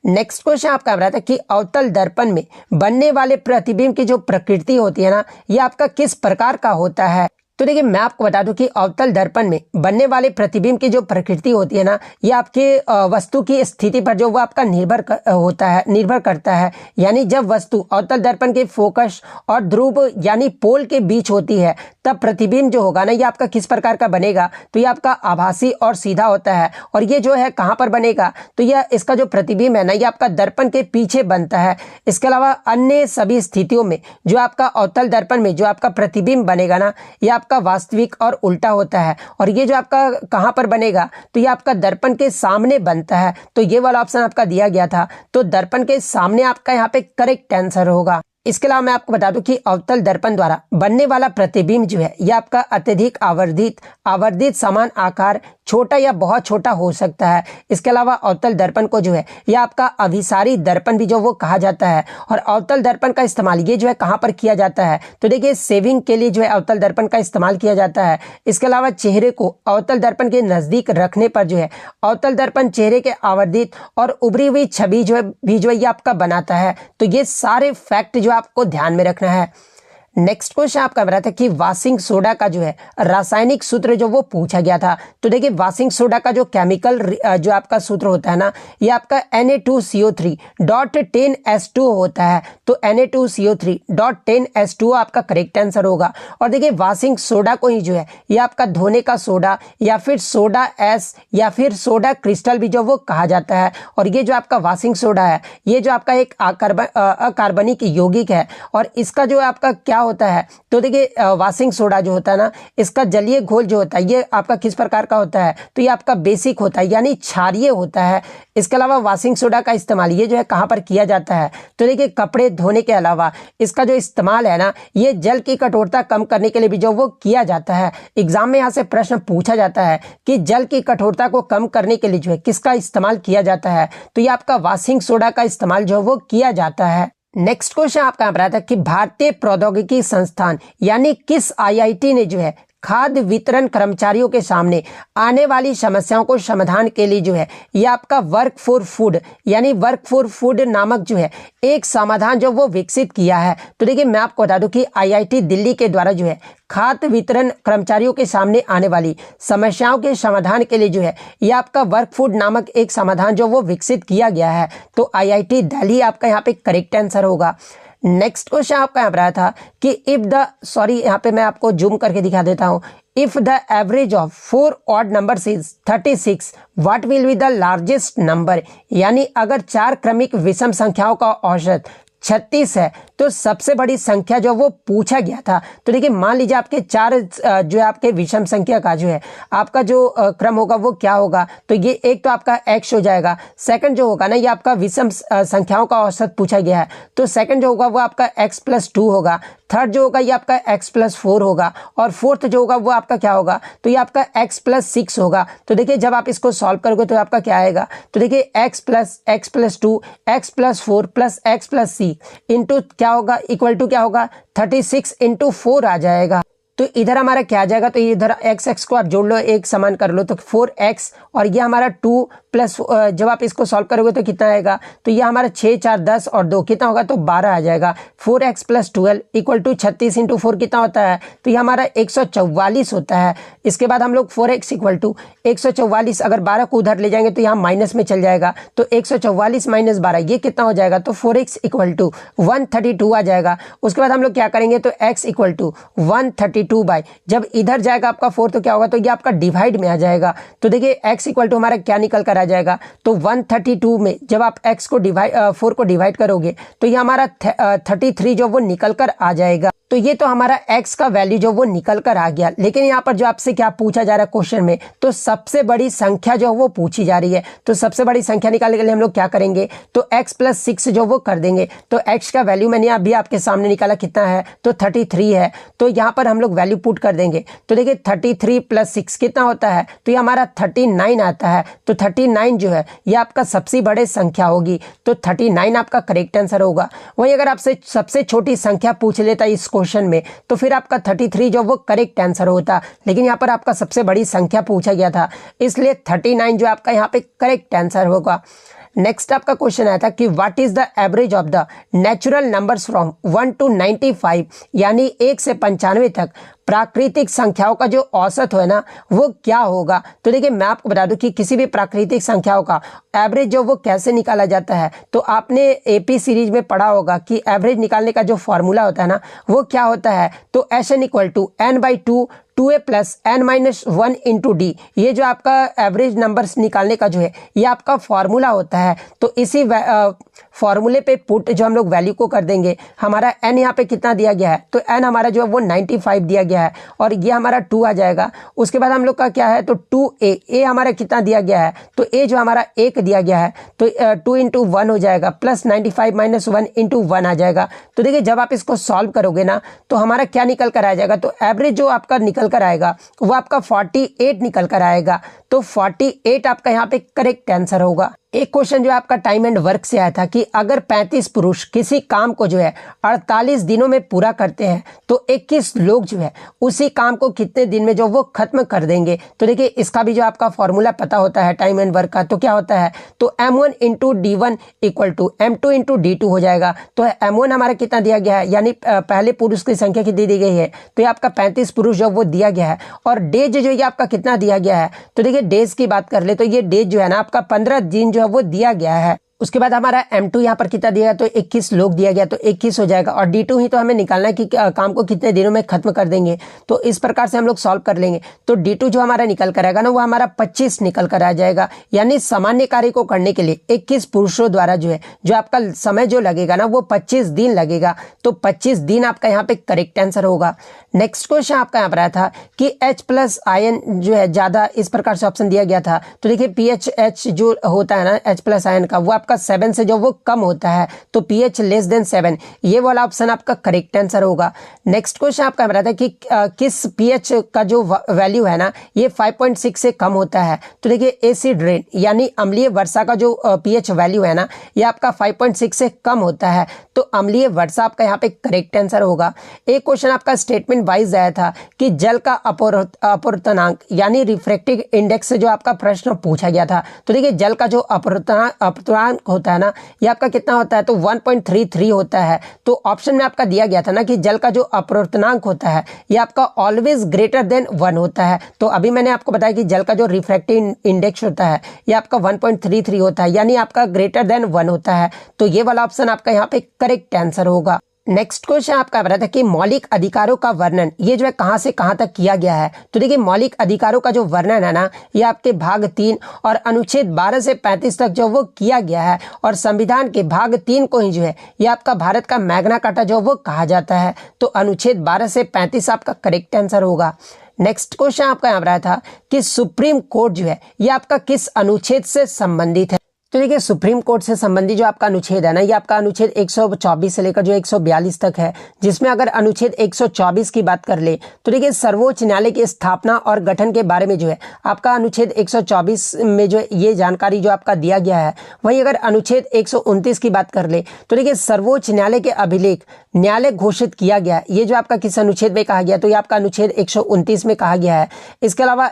नेक्स्ट क्वेश्चन आपका बता था कि अवतल दर्पण में बनने वाले प्रतिबिंब की जो प्रकृति होती है ना, ये आपका किस प्रकार का होता है। तो देखिए मैं आपको बता दूं कि अवतल दर्पण में बनने वाले प्रतिबिंब की जो प्रकृति होती है ना, ये आपके वस्तु की स्थिति पर जो वो आपका निर्भर करता है। यानी जब वस्तु अवतल दर्पण के फोकस और ध्रुव यानी पोल के बीच होती है, तब प्रतिबिंब जो होगा ना, ये आपका किस प्रकार का बनेगा। तो ये आपका आभासी और सीधा होता है। और ये जो है कहाँ पर बनेगा, तो यह इसका जो प्रतिबिंब है ना, ये आपका दर्पण के पीछे बनता है। इसके अलावा अन्य सभी स्थितियों में जो आपका अवतल दर्पण में जो आपका प्रतिबिंब बनेगा ना, ये का वास्तविक और उल्टा होता है। और ये जो आपका कहां पर बनेगा, तो ये आपका दर्पण के सामने बनता है। तो ये वाला ऑप्शन आपका दिया गया था, तो दर्पण के सामने आपका यहाँ पे करेक्ट आंसर होगा। इसके अलावा मैं आपको बता दूं कि अवतल दर्पण द्वारा बनने वाला प्रतिबिंब जो है, यह आपका अत्यधिक आवर्धित समान आकार, छोटा या बहुत छोटा हो सकता है। इसके अलावा अवतल दर्पण को जो है यह आपका अभिसारी दर्पण भी जो वो कहा जाता है। और अवतल दर्पण का इस्तेमाल ये जो है कहाँ पर किया जाता है, तो देखिए सेविंग के लिए जो है अवतल दर्पण का इस्तेमाल किया जाता है। इसके अलावा चेहरे को अवतल दर्पण के नजदीक रखने पर जो है अवतल दर्पण चेहरे के आवर्धित और उभरी हुई छवि जो है ये आपका बनाता है। तो ये सारे फैक्ट जो आपको ध्यान में रखना है। नेक्स्ट क्वेश्चन आपका बता था कि वाशिंग सोडा का जो है रासायनिक सूत्र जो वो पूछा गया था। तो देखिए वाशिंग सोडा का जो केमिकल जो आपका सूत्र होता है ना, ये आपका Na2CO3.10H2 होता है। तो Na2CO3.10H2 आपका करेक्ट आंसर होगा। और देखिए वाशिंग सोडा को ही जो है ये आपका धोने का सोडा या फिर सोडा एस या फिर सोडा क्रिस्टल भी जो वो कहा जाता है। और ये जो आपका वाशिंग सोडा है, ये जो आपका एक अकार्बनिक यौगिक है। और इसका जो आपका क्या होता है, तो देखिए वाशिंग सोडा जो होता है ना, इसका जलीय घोल जो होता है ये आपका किस प्रकार का होता है, तो ये आपका बेसिक होता है यानी क्षारीय होता है। इसके अलावा वाशिंग सोडा का इस्तेमाल ये जो है कहाँ पर किया जाता है, तो देखिए कपड़े धोने के अलावा इसका जो इस्तेमाल है ना, ये जल की कठोरता कम करने के लिए भी जो वो किया जाता है। एग्जाम में यहाँ से प्रश्न पूछा जाता है कि जल की कठोरता को कम करने के लिए जो है किसका इस्तेमाल किया जाता है, तो ये आपका वाशिंग सोडा का इस्तेमाल जो वो किया जाता है। नेक्स्ट क्वेश्चन आपका बता था कि भारतीय प्रौद्योगिकी संस्थान यानी किस आईआईटी ने जो है खाद्य वितरण कर्मचारियों के सामने आने वाली समस्याओं को समाधान के लिए जो है ये आपका वर्क फॉर फूड यानी वर्क फॉर फूड नामक जो है एक समाधान जो वो विकसित किया है। तो देखिए मैं आपको बता दूं कि आईआईटी दिल्ली के द्वारा जो है खाद्य वितरण कर्मचारियों के सामने आने वाली समस्याओं के समाधान के लिए जो है ये आपका वर्क फूड नामक एक समाधान जो वो विकसित किया गया है। तो आईआईटी दिल्ली आपका यहाँ पे करेक्ट आंसर होगा। नेक्स्ट क्वेश्चन आपका यहाँ पर आया था कि यहाँ पे मैं आपको जूम करके दिखा देता हूँ। If the average of 4 odd numbers is 36 what will be the largest number, यानी अगर 4 क्रमिक विषम संख्याओं का औसत 36 है तो सबसे बड़ी संख्या जो वो पूछा गया था। तो देखिए मान लीजिए आपके 4 जो है आपके विषम संख्या का जो है आपका जो क्रम होगा वो क्या होगा। तो ये एक तो आपका x हो जाएगा, सेकंड जो होगा ना ये आपका विषम संख्याओं का औसत पूछा गया है तो सेकंड जो होगा वो आपका x+2 होगा, थर्ड जो होगा ये आपका x+4 होगा और फोर्थ जो होगा वो आपका क्या होगा तो ये आपका x+6 होगा। तो देखिए जब आप इसको सॉल्व करोगे तो आपका क्या आएगा, तो देखिए x+2 x+4 plus x+6 into क्या होगा इक्वल टू क्या होगा 36 इंटू 4 आ जाएगा। तो इधर हमारा क्या आ जाएगा, तो इधर x को आप जोड़ लो एक समान कर लो तो 4x और ये हमारा 2 प्लस जब आप इसको सॉल्व करोगे तो कितना आएगा, तो ये हमारा 6 4 10 और 2 कितना होगा तो 12 आ जाएगा। 4x + 12 इक्वल टू 36 इंटू 4 कितना होता है, तो ये हमारा 144 होता है। इसके बाद हम लोग 4x इक्वल टू 144 अगर 12 को उधर ले जाएंगे तो यहाँ माइनस में चल जाएगा तो 144 - 12 ये कितना हो जाएगा, तो 4x इक्वल टू 132 आ जाएगा। उसके बाद हम लोग क्या करेंगे तो x इक्वल टू 132 बाई जब इधर जाएगा आपका 4 तो क्या होगा, तो ये आपका डिवाइड में आ जाएगा। तो देखिए x इक्वल टू हमारा क्या निकल कर आ जाएगा, तो 132 में जब आप x को 4 को डिवाइड करोगे तो ये हमारा 33 जो वो निकल कर आ जाएगा। तो ये तो हमारा x का वैल्यू जो वो निकल कर आ गया। लेकिन यहाँ पर जो आपसे क्या पूछा जा रहा है क्वेश्चन में, तो सबसे बड़ी संख्या जो वो पूछी जा रही है। तो सबसे बड़ी संख्या निकालने के लिए हम लोग क्या करेंगे, तो x+6 जो वो कर देंगे। तो x का वैल्यू मैंने अभी आपके सामने निकाला कितना है, तो 33 है। तो यहाँ पर हम लोग वैल्यू पुट कर देंगे तो देखिए 33 + 6 कितना होता है, तो ये हमारा 39 आता है। तो 39 जो है ये आपका सबसे बड़े संख्या होगी तो 39 आपका करेक्ट आंसर होगा। वहीं अगर आपसे सबसे छोटी संख्या पूछ लेता इस क्वेश्चन में तो फिर आपका 33 जो वो करेक्ट आंसर होता, लेकिन यहाँ पर आपका सबसे बड़ी संख्या पूछा गया था इसलिए 39 जो आपका यहाँ पे करेक्ट आंसर होगा। नेक्स्ट आपका क्वेश्चन आया था कि what is the average of the natural numbers from 1 to 95 यानी 1 से 95 तक प्राकृतिक संख्याओं का जो औसत है ना वो क्या होगा। तो देखिए मैं आपको बता दूं कि किसी भी प्राकृतिक संख्याओं का एवरेज जो वो कैसे निकाला जाता है, तो आपने एपी सीरीज में पढ़ा होगा कि एवरेज निकालने का जो फॉर्मूला होता है ना वो क्या होता है, तो SN = n/2 2a + n-1 × d। ये जो आपका एवरेज नंबर्स निकालने का जो है ये आपका फॉर्मूला होता है। तो इसी फॉर्मूले पे पुट जो हम लोग वैल्यू को कर देंगे, हमारा n यहाँ पे कितना दिया गया है, तो n हमारा जो है वो 95 दिया गया है और ये हमारा 2 आ जाएगा। उसके बाद हम लोग का क्या है, तो 2a हमारा कितना दिया गया है, तो a जो हमारा 1 दिया गया है तो 2 × 1 हो जाएगा प्लस 95 - 1 × 1 आ जाएगा। तो देखिए जब आप इसको सॉल्व करोगे ना तो हमारा क्या निकल कर आ जाएगा, तो एवरेज जो आपका निकल कर आएगा वो आपका 48 निकल कर आएगा। तो 48 आपका यहाँ पे करेक्ट आंसर होगा। एक क्वेश्चन जो आपका टाइम एंड वर्क से आया था कि अगर 35 पुरुष किसी काम को जो है 48 दिनों में पूरा करते हैं तो 21 लोग जो है उसी काम को कितने दिन में जो वो खत्म कर देंगे। तो देखिए इसका भी जो आपका फॉर्मूला पता होता है टाइम एंड वर्क का, तो क्या होता है, तो m1 × d1 = m2 × d2 हो जाएगा। तो m1 हमारा कितना दिया गया है, यानी पहले पुरुष की संख्या कितनी दी गई है, तो ये आपका 35 पुरुष जो वो दिया गया है और डेज जो ये आपका कितना दिया गया है, तो देखिए डेज की बात कर ले तो ये डेज जो है ना आपका 15 दिन जो है वो दिया गया है। उसके बाद हमारा m2 यहाँ पर कितना दिया, तो 21 लोग दिया गया तो 21 हो जाएगा और d2 ही तो हमें निकालना है कि काम को कितने दिनों में खत्म कर देंगे। तो इस प्रकार से हम लोग सॉल्व कर लेंगे। तो d2 जो हमारा निकल कर आएगा ना वो हमारा 25 निकल कर आ जाएगा, यानी सामान्य कार्य को करने के लिए 21 पुरुषों द्वारा जो है जो आपका समय जो लगेगा ना वो 25 दिन लगेगा। तो 25 दिन आपका यहाँ पे करेक्ट आंसर होगा। नेक्स्ट क्वेश्चन आपका यहाँ पर आया था कि H+ आयन जो है ज्यादा, इस प्रकार से ऑप्शन दिया गया था। तो देखिए PHH जो होता है ना H+ आयन का वो आपका आपका 7 से जो वो कम होता है, तो pH लेस देन 7, ये वाला ऑप्शन आपका करेक्ट आंसर होगा। नेक्स्ट क्वेश्चन आपका बता था कि किस pH का जो वैल्यू है ना ये 5.6 से कम होता है। तो देखिए एसिड रेन यानी अम्लीय वर्षा का जो pH वैल्यू है ना ये आपका 5.6 से कम होता है, तो अम्लीय वर्षा आपका यहाँ पे करेक्ट आंसर होगा। एक क्वेश्चन आपका स्टेटमेंट वाइज आया था कि जल का अपवर्तनांक यानी रिफ्रैक्टिव इंडेक्स से जो आपका प्रश्न पूछा गया था। तो देखिए जल का जो अपवर्तनांक होता है ना ये आपका कितना होता है, तो 1.33 होता है। तो ऑप्शन में आपका दिया गया था ना कि जल का जो अपवर्तनांक होता है ये आपका ऑलवेज ग्रेटर देन 1 होता है। तो अभी मैंने आपको बताया कि जल का जो रिफ्रैक्टिव इंडेक्स होता है ये आपका 1.33 होता है, यानी आपका ग्रेटर देन 1 होता है। तो ये वाला ऑप्शन आपका यहाँ पे करेक्ट आंसर होगा। नेक्स्ट क्वेश्चन आपका बता था कि मौलिक अधिकारों का वर्णन ये जो है कहां से कहां तक किया गया है। तो देखिए मौलिक अधिकारों का जो वर्णन है ना ये आपके भाग 3 और अनुच्छेद 12 से 35 तक जो वो किया गया है, और संविधान के भाग 3 को ही जो है ये आपका भारत का मैग्ना कार्टा जो वो कहा जाता है। तो अनुच्छेद 12 से 35 आपका करेक्ट आंसर होगा। नेक्स्ट क्वेश्चन आपका यहाँ रहा था कि सुप्रीम कोर्ट जो है ये आपका किस अनुच्छेद से संबंधित है। तो देखिए सुप्रीम कोर्ट से संबंधित जो आपका अनुच्छेद है ना ये आपका अनुच्छेद 124 से लेकर जो 142 तक है, जिसमें अगर अनुच्छेद 124 की बात कर ले तो देखिए सर्वोच्च न्यायालय की स्थापना और गठन के बारे में जो है आपका अनुच्छेद 124 में जो ये जानकारी जो आपका दिया गया है। वहीं अगर अनुच्छेद 129 की बात कर ले तो देखिए सर्वोच्च न्यायालय के अभिलेख न्यायालय घोषित किया गया, ये जो आपका किस अनुच्छेद में कहा गया, तो ये आपका अनुच्छेद 129 में कहा गया है। इसके अलावा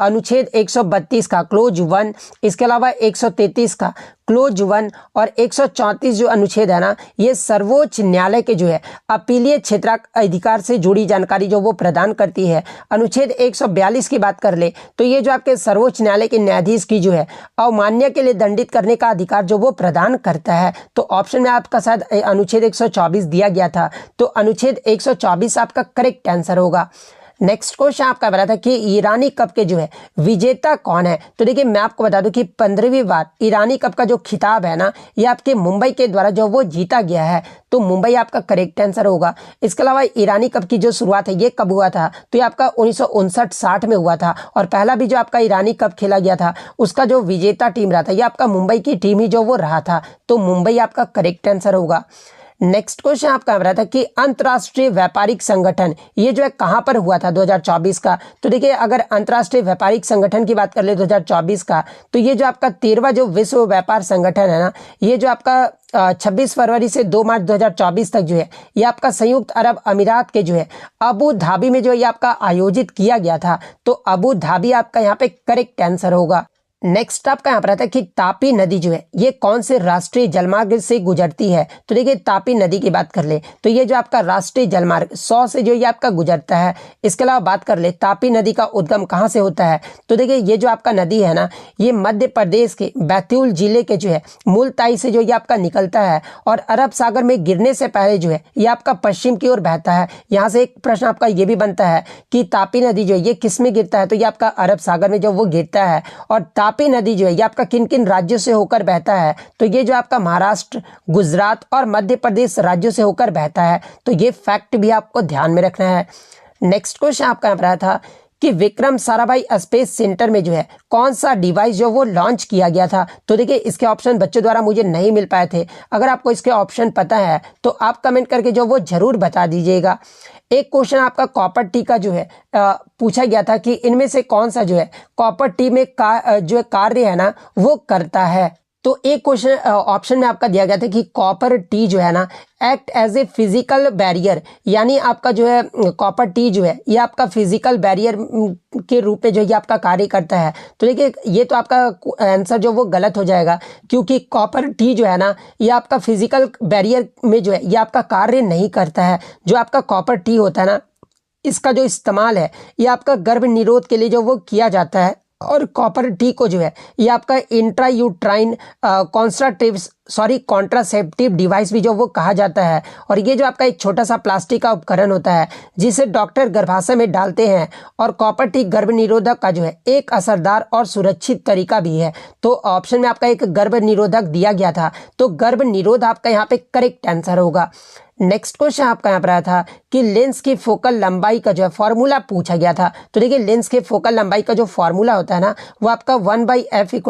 अनुच्छेद 132 का क्लोज 1, इसके अलावा 133 का क्लोज 1 और 134 जो अनुच्छेद है ना ये सर्वोच्च न्यायालय के जो है अपीलीय क्षेत्राधिकार से जुड़ी जानकारी जो वो प्रदान करती है। अनुच्छेद 142 की बात कर ले तो ये जो आपके सर्वोच्च न्यायालय के न्यायाधीश की जो है अवमान्य के लिए दंडित करने का अधिकार जो वो प्रदान करता है। तो ऑप्शन में आपका शायद अनुच्छेद 124 दिया गया था, तो अनुच्छेद 124 आपका करेक्ट आंसर होगा। नेक्स्ट क्वेश्चन आपका बता था कि ईरानी कप के जो है विजेता कौन है। तो देखिए मैं आपको बता दूं कि 15वीं बार ईरानी कप का जो खिताब है ना ये आपके मुंबई के द्वारा जो वो जीता गया है, तो मुंबई आपका करेक्ट आंसर होगा। इसके अलावा ईरानी कप की जो शुरुआत है ये कब हुआ था, तो ये आपका 1959-60 में हुआ था, और पहला भी जो आपका ईरानी कप खेला गया था उसका जो विजेता टीम रहा था ये आपका मुंबई की टीम ही जो वो रहा था। तो मुंबई आपका करेक्ट आंसर होगा। नेक्स्ट क्वेश्चन आपका रहा था कि अंतर्राष्ट्रीय व्यापारिक संगठन ये जो है कहां पर हुआ था 2024 का। तो देखिए अगर अंतर्राष्ट्रीय व्यापारिक संगठन की बात कर ले 2024 का, तो ये जो आपका 13वां जो विश्व व्यापार संगठन है ना ये जो आपका 26 फरवरी से 2 मार्च 2024 तक जो है ये आपका संयुक्त अरब अमीरात के जो है अबू धाबी में जो ये आपका आयोजित किया गया था। तो अबू धाबी आपका यहाँ पे करेक्ट आंसर होगा। नेक्स्ट आपका यहाँ पर आता है कि तापी नदी जो है ये कौन से राष्ट्रीय जलमार्ग से गुजरती है। तो देखिए तापी नदी की बात कर ले तो ये जो आपका राष्ट्रीय जलमार्ग 100 से जो ये आपका गुजरता है। इसके अलावा बात कर ले तापी नदी का उद्गम कहाँ से होता है। तो देखिए ये जो आपका नदी है ना ये मध्य प्रदेश के बैतूल जिले के जो है मुल्ताई से जो ये आपका निकलता है, और अरब सागर में गिरने से पहले जो है ये आपका पश्चिम की ओर बहता है। यहाँ से एक प्रश्न आपका ये भी बनता है कि तापी नदी जो है ये किस में गिरता है, तो ये आपका अरब सागर में जो वो गिरता है। और तापी नदी जो है ये आपका किन किन राज्यों से होकर बहता है, तो ये जो आपका महाराष्ट्र, गुजरात और मध्य प्रदेश राज्यों से होकर बहता है। तो ये फैक्ट भी आपको ध्यान में रखना है। नेक्स्ट क्वेश्चन आपका यहाँ पर आया था कि विक्रम साराभाई स्पेस सेंटर में जो है कौन सा डिवाइस जो वो लॉन्च किया गया था। तो देखिए इसके ऑप्शन बच्चों द्वारा मुझे नहीं मिल पाए थे, अगर आपको इसके ऑप्शन पता है तो आप कमेंट करके जो वो जरूर बता दीजिएगा। एक क्वेश्चन आपका कॉपर टी का जो है पूछा गया था कि इनमें से कौन सा जो है कॉपर टी में जो कार्य है ना वो करता है। तो एक क्वेश्चन ऑप्शन में आपका दिया गया था कि कॉपर टी जो है ना act as a physical barrier, यानी आपका जो है कॉपर टी जो है ये आपका फिजिकल बैरियर के रूप में जो ये आपका कार्य करता है। तो देखिए ये तो आपका आंसर जो वो गलत हो जाएगा, क्योंकि कॉपर टी जो है ना ये आपका फिजिकल बैरियर में जो है ये आपका कार्य नहीं करता है। जो आपका कॉपर टी होता है ना इसका जो इस्तेमाल है ये आपका गर्भ निरोध के लिए जो वो किया जाता है, और कॉपर टी को जो है ये आपका इंट्रायूट्राइन कॉन्ट्रासेप्टिव डिवाइस भी जो वो कहा जाता है। और ये जो आपका एक छोटा सा प्लास्टिक का उपकरण होता है जिसे डॉक्टर गर्भाशय में डालते हैं, और कॉपर टी गर्भ निरोधक का जो है एक असरदार और सुरक्षित तरीका भी है। तो ऑप्शन में आपका एक गर्भ निरोधक दिया गया था, तो गर्भ निरोध आपका यहाँ पे करेक्ट आंसर होगा। नेक्स्ट क्वेश्चन आपका यहाँ पर आया था कि लेंस की फोकल लंबाई का जो है फॉर्मूला पूछा गया था। तो देखिए लेंस के फोकल लंबाई का जो फॉर्मूला होता है ना वो आपका 1/f =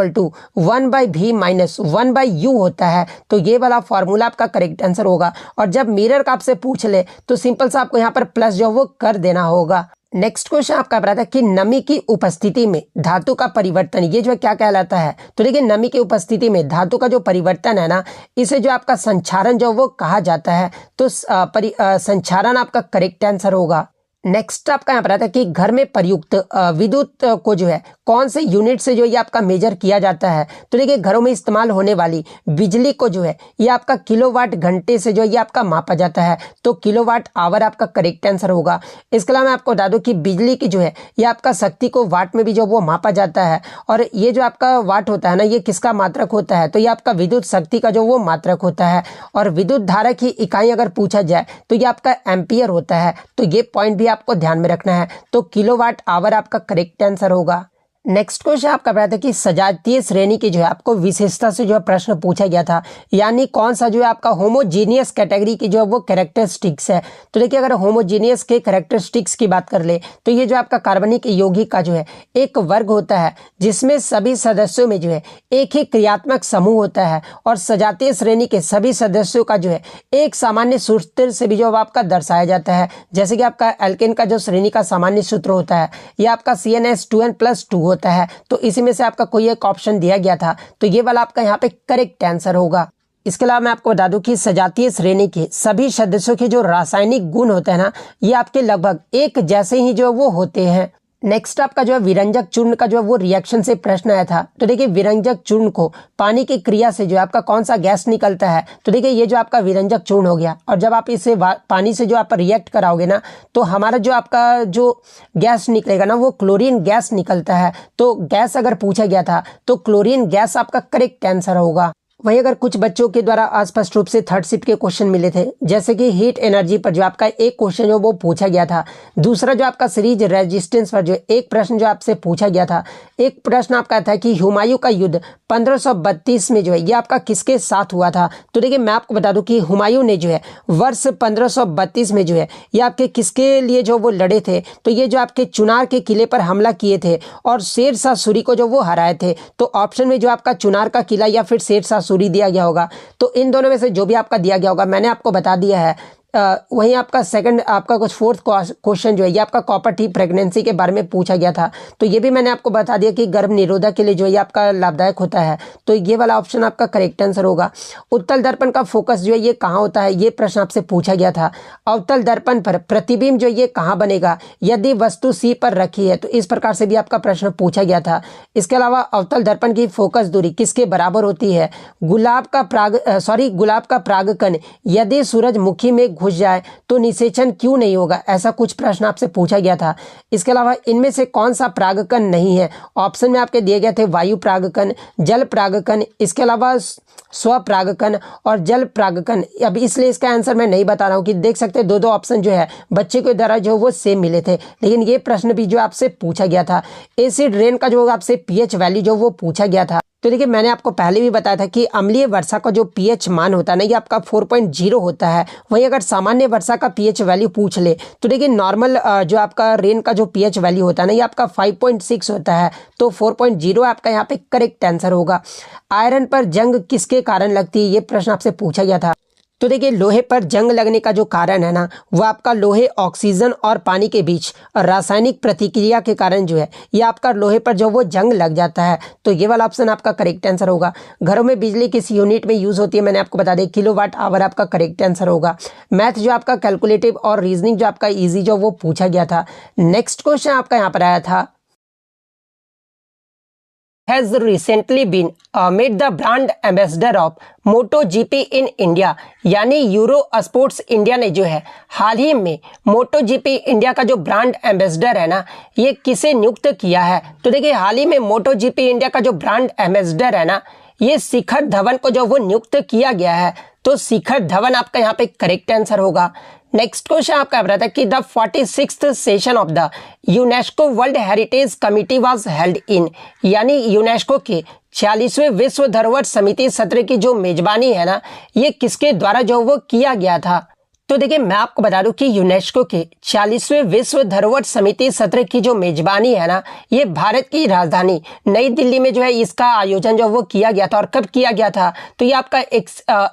1/v - 1/u होता है। तो ये वाला फॉर्मूला आपका करेक्ट आंसर होगा। और जब मिरर का आपसे पूछ ले तो सिंपल सा आपको यहाँ पर प्लस जो वो कर देना होगा। नेक्स्ट क्वेश्चन आपका बता था कि नमी की उपस्थिति में धातु का परिवर्तन ये जो है क्या कहलाता है। तो देखिए नमी की उपस्थिति में धातु का जो परिवर्तन है ना इसे जो आपका संक्षारण जो वो कहा जाता है। तो संक्षारण आपका करेक्ट आंसर होगा। नेक्स्ट आपका यहाँ पर आता है कि घर में प्रयुक्त विद्युत को जो है कौन से यूनिट से जो ये आपका मेजर किया जाता है। तो देखिए घरों में इस्तेमाल होने वाली बिजली को जो है ये आपका किलोवाट घंटे से जो ये आपका मापा जाता है। तो किलोवाट आवर आपका करेक्ट आंसर होगा। इसके अलावा मैं आपको बता दूं कि बिजली की जो है ये आपका शक्ति को वाट में भी जो वो मापा जाता है। और ये जो आपका वाट होता है ना ये किसका मात्रक होता है। तो ये आपका विद्युत शक्ति का जो वो मात्रक होता है। और विद्युत धारा की इकाई अगर पूछा जाए तो ये आपका एम्पियर होता है। तो ये पॉइंट भी आपको ध्यान में रखना है। तो किलोवाट आवर आपका करेक्ट आंसर होगा। नेक्स्ट क्वेश्चन आपका बताया था कि सजातीय श्रेणी की जो है आपको विशेषता से जो है प्रश्न पूछा गया था। यानी कौन सा जो है आपका होमोजीनियस कैटेगरी की जो है वो कैरेक्टरिस्टिक्स है। तो देखिए अगर होमोजीनियस के कैरेक्टरिस्टिक्स की बात कर ले तो ये जो आपका कार्बनिक यौगिक का जो है एक वर्ग होता है जिसमें सभी सदस्यों में जो है एक ही क्रियात्मक समूह होता है। और सजातीय श्रेणी के सभी सदस्यों का जो है एक सामान्य सूत्र से भी जो आपका दर्शाया जाता है। जैसे कि आपका एल्केन का जो श्रेणी का सामान्य सूत्र होता है यह आपका CnH2n+2 होता है। तो इसी में से आपका कोई एक ऑप्शन दिया गया था। तो ये वाला आपका यहाँ पे करेक्ट आंसर होगा। इसके अलावा मैं आपको बता दूं कि सजातीय श्रेणी के सभी सदस्यों के जो रासायनिक गुण होते हैं ना ये आपके लगभग एक जैसे ही जो वो होते हैं। नेक्स्ट आपका जो है विरंजक चूर्ण का जो है वो रिएक्शन से प्रश्न आया था। तो देखिए विरंजक चूर्ण को पानी की क्रिया से जो है आपका कौन सा गैस निकलता है। तो देखिए ये जो आपका विरंजक चूर्ण हो गया और जब आप इसे पानी से जो आप रिएक्ट कराओगे ना तो हमारा जो आपका जो गैस निकलेगा ना वो क्लोरीन गैस निकलता है। तो गैस अगर पूछा गया था तो क्लोरीन गैस आपका करेक्ट आंसर होगा। वहीं अगर कुछ बच्चों के द्वारा अस्पष्ट रूप से थर्ड शिफ्ट के क्वेश्चन मिले थे जैसे कि हीट एनर्जी पर जो आपका एक क्वेश्चन जो वो पूछा गया था। दूसरा जो आपका सीरीज रेजिस्टेंस पर जो एक प्रश्न जो आपसे पूछा गया था। एक प्रश्न आपका था कि हुमायूं का युद्ध 1532 में जो है ये आपका किसके साथ हुआ था। तो देखिए मैं आपको बता दूं कि हुमायूं ने जो है वर्ष 1532 में जो है ये आपके किसके लिए जो वो लड़े थे। तो ये जो आपके चुनार के किले पर हमला किए थे और शेरशाह सूरी को जो वो हराए थे। तो ऑप्शन में जो आपका चुनार का किला या फिर शेरशाह सूरी दिया गया होगा। तो इन दोनों में से जो भी आपका दिया गया होगा मैंने आपको बता दिया है। वहीं आपका सेकंड आपका कुछ फोर्थ क्वेश्चन जो है ये आपका कॉपर टी प्रेगनेंसी के बारे में पूछा गया था। तो ये भी मैंने आपको बता दिया कि गर्भ निरोधक के लिए जो है आपका लाभदायक होता है। तो ये वाला ऑप्शन आपका करेक्ट आंसर होगा। उत्तल दर्पण का फोकस जो है ये कहाँ होता है ये प्रश्न आपसे पूछा गया था। अवतल दर्पण पर प्रतिबिंब जो ये कहाँ बनेगा यदि वस्तु C पर रखी है। तो इस प्रकार से भी आपका प्रश्न पूछा गया था। इसके अलावा अवतल दर्पण की फोकस दूरी किसके बराबर होती है। गुलाब का परागकण यदि सूरजमुखी में घुस जाए तो निषेचन क्यों नहीं होगा। ऐसा कुछ प्रश्न आपसे पूछा गया था। इसके अलावा इनमें से कौन सा परागकण नहीं है। ऑप्शन में आपके दिए गए थे वायु परागकण, जल परागकण, इसके अलावा स्वपरागकण और जल परागकण। अब इसलिए इसका आंसर मैं नहीं बता रहा हूँ कि देख सकते हैं दो ऑप्शन जो है बच्चे के द्वारा जो वो सेम मिले थे। लेकिन ये प्रश्न भी जो आपसे पूछा गया था। एसिड रेन का जो आपसे pH वैल्यू जो वो पूछा गया था। तो देखिए मैंने आपको पहले भी बताया था कि अम्लीय वर्षा का जो pH मान होता है ना ये आपका 4.0 होता है। वहीं अगर सामान्य वर्षा का pH वैल्यू पूछ ले तो देखिए नॉर्मल जो आपका रेन का जो pH वैल्यू होता है ना ये आपका 5.6 होता है। तो 4.0 आपका यहाँ पे करेक्ट आंसर होगा। आयरन पर जंग किसके कारण लगती है ये प्रश्न आपसे पूछा गया था। तो देखिए लोहे पर जंग लगने का जो कारण है ना वो आपका लोहे ऑक्सीजन और पानी के बीच रासायनिक प्रतिक्रिया के कारण जो है ये आपका लोहे पर जो वो जंग लग जाता है। तो ये वाला ऑप्शन आपका करेक्ट आंसर होगा। घरों में बिजली किस यूनिट में यूज होती है मैंने आपको बता दिया किलोवाट आवर आपका करेक्ट आंसर होगा। मैथ जो आपका कैलकुलेटिव और रीजनिंग जो आपका ईजी जो वो पूछा गया था। नेक्स्ट क्वेश्चन आपका यहाँ पर आया था has recently been made the brand ambassador of MotoGP in India। यानी यूरो स्पोर्ट्स इंडिया ने जो है हाल ही में MotoGP इंडिया का जो ब्रांड एम्बेसडर है ना ये किसे नियुक्त किया है। तो देखिए हाल ही में MotoGP इंडिया का जो ब्रांड एम्बेसडर है ना ये शिखर धवन को जो वो नियुक्त किया गया है। तो शिखर धवन आपका यहाँ पे करेक्ट आंसर होगा। नेक्स्ट क्वेश्चन आपका बता था कि the 46th session of the UNESCO world heritage committee was held in. यानी यूनेस्को के 46वें विश्व धरोहर समिति सत्र की जो मेजबानी है ना ये किसके द्वारा जो वो किया गया था। तो देखिए मैं आपको बता दूं कि यूनेस्को के 40वें विश्व धरोहर समिति सत्र की जो मेजबानी है ना, ये भारत की राजधानी नई दिल्ली में जो है इसका आयोजन जो वो किया गया था। और कब किया गया था? तो ये आपका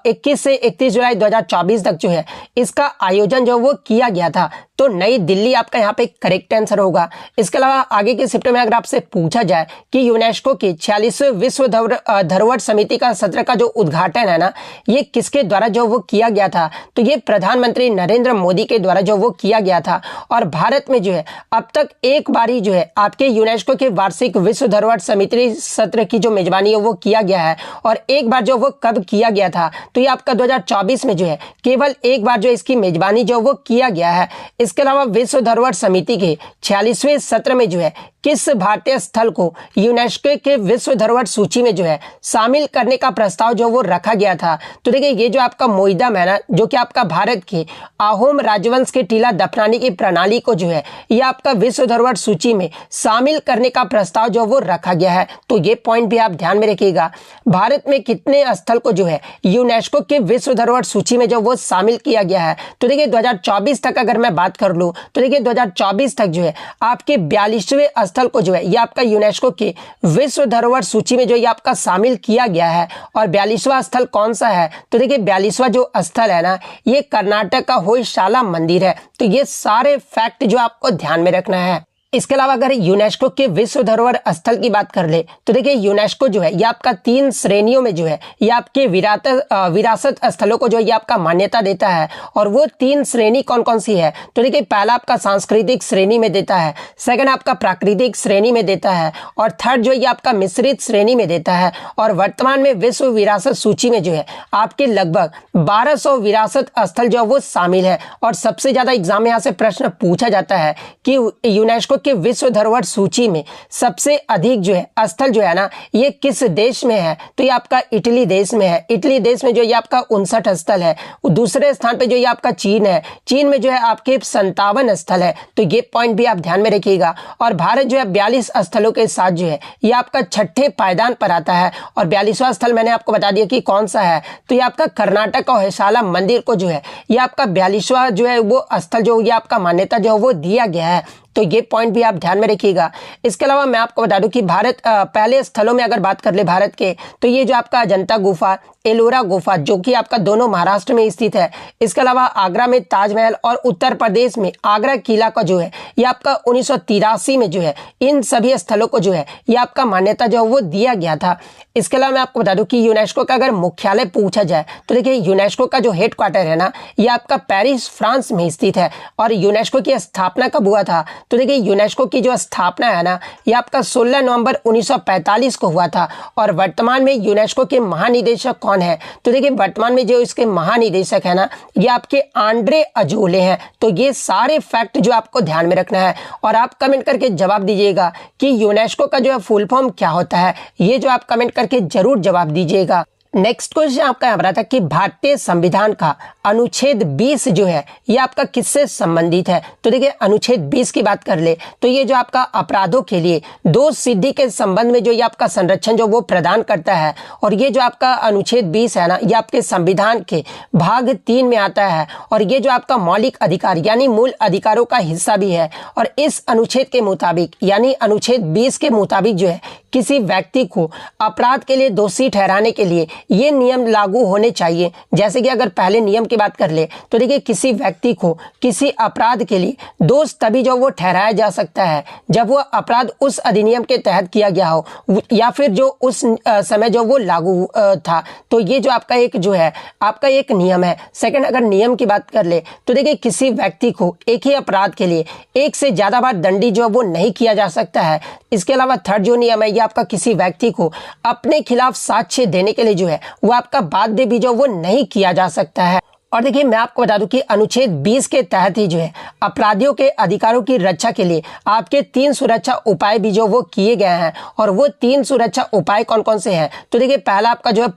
21 से 31 जुलाई 2024 तक जो है इसका आयोजन जो वो किया गया था। तो नई दिल्ली आपका यहाँ पे करेक्ट आंसर होगा। इसके अलावा आगे के शिफ्ट में अगर आपसे पूछा जाए कि यूनेस्को की 40वें विश्व धरोहर समिति का सत्र का जो उद्घाटन है ना, ये किसके द्वारा जो वो किया गया था? तो ये प्रधानमंत्री नरेंद्र मोदी के द्वारा जो वो किया गया था। और भारत में जो है अब तक एक बार ही जो है आपके यूनेस्को के वार्षिक विश्व धरोहर समिति सत्र की जो मेजबानी है वो किया गया है। और एक बार जो वो कब किया गया था? तो ये आपका 2024 में जो है केवल एक बार जो इसकी मेजबानी जो वो किया गया है। इसके अलावा विश्व धरोहर समिति के 46वें सत्र में जो है किस भारतीय स्थल को यूनेस्को के विश्व धरोहर सूची में जो है शामिल करने का प्रस्ताव जो वो रखा गया था? तो देखिए ये जो आपका मोईदम है ना, जो कि आपका भारत के आहोम राजवंश के टीला दफनाने की प्रणाली को जो है ये आपका विश्व धरोहर सूची में शामिल करने का प्रस्ताव जो वो रखा गया है। तो ये पॉइंट भी आप ध्यान में रखिएगा। भारत में कितने स्थल को जो है यूनेस्को के विश्व धरोहर सूची में जो वो शामिल किया गया है? तो देखिए 2024 तक अगर मैं बात कर लूं तो देखिए 2024 तक जो है आपके 42वें स्थल को जो है ये आपका यूनेस्को के विश्व धरोहर सूची में जो ये आपका शामिल किया गया है। और 42वां स्थल कौन सा है? तो देखिए 42वां जो स्थल है ना, ये कर्नाटक का होयशाला मंदिर है। तो ये सारे फैक्ट जो आपको ध्यान में रखना है। इसके अलावा अगर यूनेस्को के विश्व धरोहर स्थल की बात कर ले तो देखिए यूनेस्को जो है ये आपका 3 श्रेणियों में जो है ये आपके विरासत स्थलों को जो ये आपका मान्यता देता है। और वो 3 श्रेणी कौन कौन सी है? तो देखिए पहला आपका सांस्कृतिक श्रेणी में देता है, सेकंड आपका प्राकृतिक श्रेणी में देता है, और थर्ड जो ये आपका मिश्रित श्रेणी में देता है। और वर्तमान में विश्व विरासत सूची में जो है आपके लगभग 1200 विरासत स्थल जो वो शामिल है। और सबसे ज्यादा एग्जाम में यहाँ से प्रश्न पूछा जाता है कि यूनेस्को के विश्व धरोहर सूची में सबसे अधिक जो है स्थल जो है ना ये किस देश में है? तो ये आपका इटली देश में है। इटली देश में जो ये आपका 59 स्थल है। दूसरे स्थान पे जो ये आपका चीन है, चीन में जो है आपके 57 स्थल है। तो ये पॉइंट भी आप ध्यान में रखिएगा। और भारत जो है 42 स्थलों के साथ जो है ये आपका 6ठे पायदान पर आता है। और 42वां स्थल मैंने आपको बता दिया कि कौन सा है, तो ये आपका कर्नाटक का होयशाला मंदिर को जो है ये आपका 42वां जो है वो स्थल जो ये आपका मान्यता जो वो दिया गया है। तो ये पॉइंट भी आप ध्यान में रखिएगा। इसके अलावा मैं आपको बता दूं कि भारत पहले स्थलों में अगर बात कर ले भारत के, तो ये जो आपका अजंता गुफा, एलोरा गुफा जो कि आपका दोनों महाराष्ट्र में स्थित है। इसके अलावा आगरा में ताजमहल और उत्तर प्रदेश में आगरा किला का जो है ये आपका 1983 में जो है इन सभी स्थलों को जो है ये आपका मान्यता जो है वो दिया गया था। इसके अलावा मैं आपको बता दूं कि यूनेस्को का अगर मुख्यालय पूछा जाए तो देखिए यूनेस्को का जो हेडक्वार्टर है ना ये आपका पेरिस फ्रांस में स्थित है। और यूनेस्को की स्थापना कब हुआ था? तो देखिए यूनेस्को की जो स्थापना है ना ये आपका 16 नवंबर 1945 को हुआ था। और वर्तमान में यूनेस्को के महानिदेशक कौन है? तो देखिए वर्तमान में जो इसके महानिदेशक है ना ये आपके आंड्रे अजोले हैं। तो ये सारे फैक्ट जो आपको ध्यान में रखना है। और आप कमेंट करके जवाब दीजिएगा कि यूनेस्को का जो है फुल फॉर्म क्या होता है। ये जो आप कमेंट करके जरूर जवाब दीजिएगा। नेक्स्ट क्वेश्चन आपका यहाँ रहा था कि भारतीय संविधान का अनुच्छेद 20 जो है ये आपका किससे संबंधित है? तो देखिए अनुच्छेद 20 की बात कर ले तो ये जो आपका अपराधों के लिए दोष सिद्धि के संबंध में जो ये आपका संरक्षण जो वो प्रदान करता है। और ये जो आपका अनुच्छेद 20 है ना ये आपके संविधान के भाग 3 में आता है। और ये जो आपका मौलिक अधिकार यानी मूल अधिकारों का हिस्सा भी है। और इस अनुच्छेद के मुताबिक यानी अनुच्छेद 20 के मुताबिक जो है किसी व्यक्ति को अपराध के लिए दोषी ठहराने के लिए ये नियम लागू होने चाहिए। जैसे कि अगर पहले नियम की बात कर ले तो देखिए किसी व्यक्ति को किसी अपराध के लिए दोष तभी जो वो ठहराया जा सकता है जब वो अपराध उस अधिनियम के तहत किया गया हो या फिर जो उस समय जो वो लागू था। तो ये जो आपका एक जो है आपका एक नियम है। सेकंड अगर नियम की बात कर ले तो देखिए किसी व्यक्ति को एक ही अपराध के लिए एक से ज्यादा बार दंडी जो वो नहीं किया जा सकता है। इसके अलावा थर्ड जो नियम है ये आपका किसी व्यक्ति को अपने खिलाफ साक्ष्य देने के लिए जो है वो आपका बाध्य भी जो वो नहीं किया जा सकता है। और देखिए मैं आपको बता दूं कि अनुच्छेद 20 के तहत ही जो है अपराधियों के अधिकारों की रक्षा के लिए आपके 3 सुरक्षा उपाय भी जो वो किए गए हैं। और वो 3 सुरक्षा उपाय कौन कौन से हैं? तो देखिए पहला आपका जो है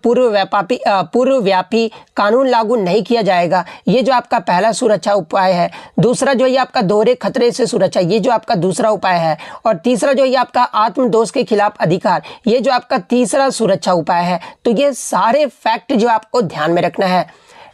पूर्वव्यापी कानून लागू नहीं किया जाएगा, ये जो आपका पहला सुरक्षा उपाय है। दूसरा जो ये आपका दोहरे खतरे से सुरक्षा, ये जो आपका दूसरा उपाय है। और तीसरा जो ये आपका आत्मदोष के खिलाफ अधिकार, ये जो आपका तीसरा सुरक्षा उपाय है। तो ये सारे फैक्ट जो आपको ध्यान में रखना है।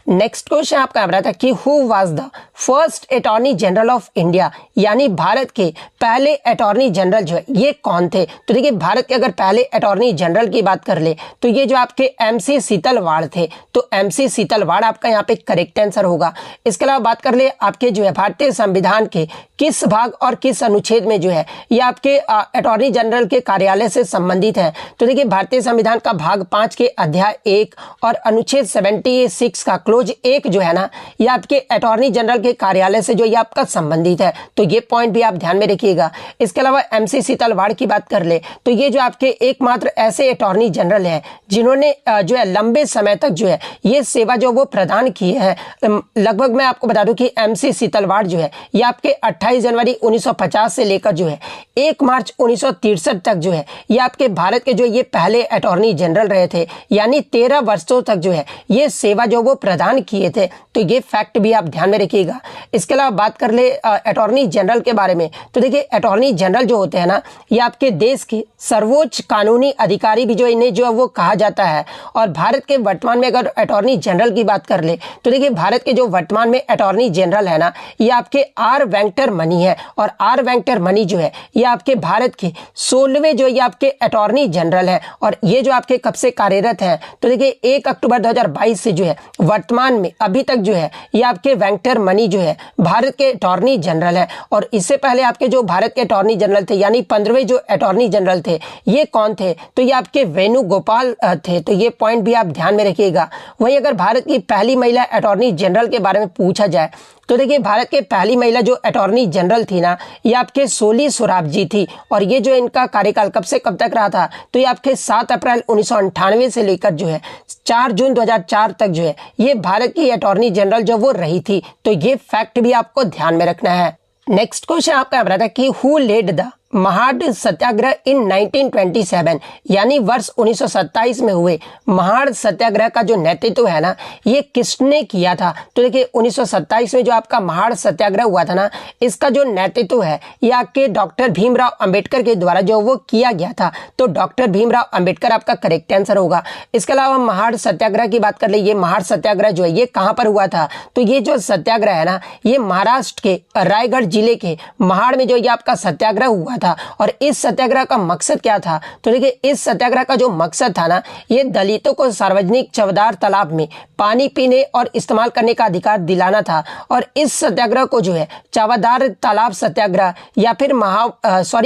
नेक्स्ट क्वेश्चन आपका रहा था कि who was the first attorney general of India, यानी भारत के पहले अटॉर्नी जनरल जो है ये कौन थे। तो देखिए भारत के अगर पहले अटॉर्नी जनरल की बात कर ले तो ये जो आपके MC सीतलवाड़ थे, तो MC सीतलवाड़ आपका यहाँ पे करेक्ट आंसर होगा। इसके अलावा बात कर ले आपके जो है भारतीय संविधान के किस भाग और किस अनुच्छेद में जो है ये आपके अटॉर्नी जनरल के कार्यालय से संबंधित है। तो देखिए भारतीय संविधान का भाग 5 के अध्याय 1 और अनुच्छेद 76 का क्लोज 1 जो है ना ये आपके अटॉर्नी जनरल के कार्यालय से जो ये आपका संबंधित है, तो ये पॉइंट भी आप ध्यान में रखिएगा। इसके अलावा MC सीतलवाड़ की बात कर ले तो ये जो आपके एकमात्र ऐसे अटॉर्नी जनरल हैं जिन्होंने जो है लंबे समय तक जो है ये सेवा जो वो प्रदान की है। लगभग मैं आपको बता दूं कि MC सीतलवाड़ जो है ये आपके 28 जनवरी 1950 से लेकर जो है 1 मार्च 1963 तक जो है ये आपके भारत के जो ये पहले अटॉर्नी जनरल रहे थे, यानी 13 वर्षों तक जो है ये सेवा जो वो प्रदान किए थे। तो ये फैक्ट भी आप ध्यान में रखिएगा। इसके अलावा बात कर ले अटॉर्नी जनरल के बारे में, तो देखिए अटॉर्नी जनरल जो होते हैं ना ये आपके देश के सर्वोच्च कानूनी अधिकारी भी जो इन्हें जो है वो कहा जाता है। और भारत के वर्तमान में अगर अटॉर्नी जनरल की बात कर ले तो देखिए भारत के जो वर्तमान में अटॉर्नी जनरल है ना ये आपके R वेंकटरमणि है। और R वेंकटरमणि जो है ये आपके भारत के 16वें जो ये आपके अटॉर्नी जनरल है। और ये जो आपके कब से कार्यरत है, तो देखिए 1 अक्टूबर 2022 से जो है वर्तमान में अभी तक जो है ये आपके वेंकटरमणि जो है भारत के अटॉर्नी जनरल है। और इससे पहले आपके जो भारत के अटॉर्नी जनरल थे यानी 15वें जो अटॉर्नी जनरल थे ये कौन थे, तो ये आपके वेणुगोपाल थे। तो ये पॉइंट भी आप ध्यान में रखिएगा। वहीं अगर भारत की पहली महिला अटॉर्नी जनरल के बारे में पूछा जाए तो देखिए भारत के पहली महिला जो अटॉर्नी जनरल थी ना ये आपके सोली सोराबजी थी। और ये जो इनका कार्यकाल कब से कब तक रहा था, तो ये आपके 7 अप्रैल 1998 से लेकर जो है 4 जून 2004 तक जो है ये भारत की अटॉर्नी जनरल जो वो रही थी। तो ये फैक्ट भी आपको ध्यान में रखना है। नेक्स्ट क्वेश्चन आपका रहा था कि हु लेड द महाड़ सत्याग्रह इन 1927, यानी वर्ष 1927 में हुए महाड़ सत्याग्रह का जो नेतृत्व है ना ये किसने किया था। तो देखिए 1927 में जो आपका महाड़ सत्याग्रह हुआ था ना इसका जो नेतृत्व है ये आपके डॉक्टर भीमराव अंबेडकर के द्वारा जो वो किया गया था। तो डॉक्टर भीमराव अंबेडकर आपका करेक्ट आंसर होगा। इसके अलावा महाड़ सत्याग्रह की बात कर ले, ये महाड़ सत्याग्रह जो है ये कहाँ पर हुआ था, तो ये जो सत्याग्रह है ना ये महाराष्ट्र के रायगढ़ जिले के महाड़ में जो ये आपका सत्याग्रह हुआ था। और इस सत्याग्रह का मकसद क्या था, तो देखिए इस सत्याग्रह का जो मकसद था ना ये दलितों को सार्वजनिक चवदार तालाब में पानी पीने और इस्तेमाल करने का अधिकार दिलाना था। और इस सत्याग्रह को जो है चवदार तालाब सत्याग्रह या फिर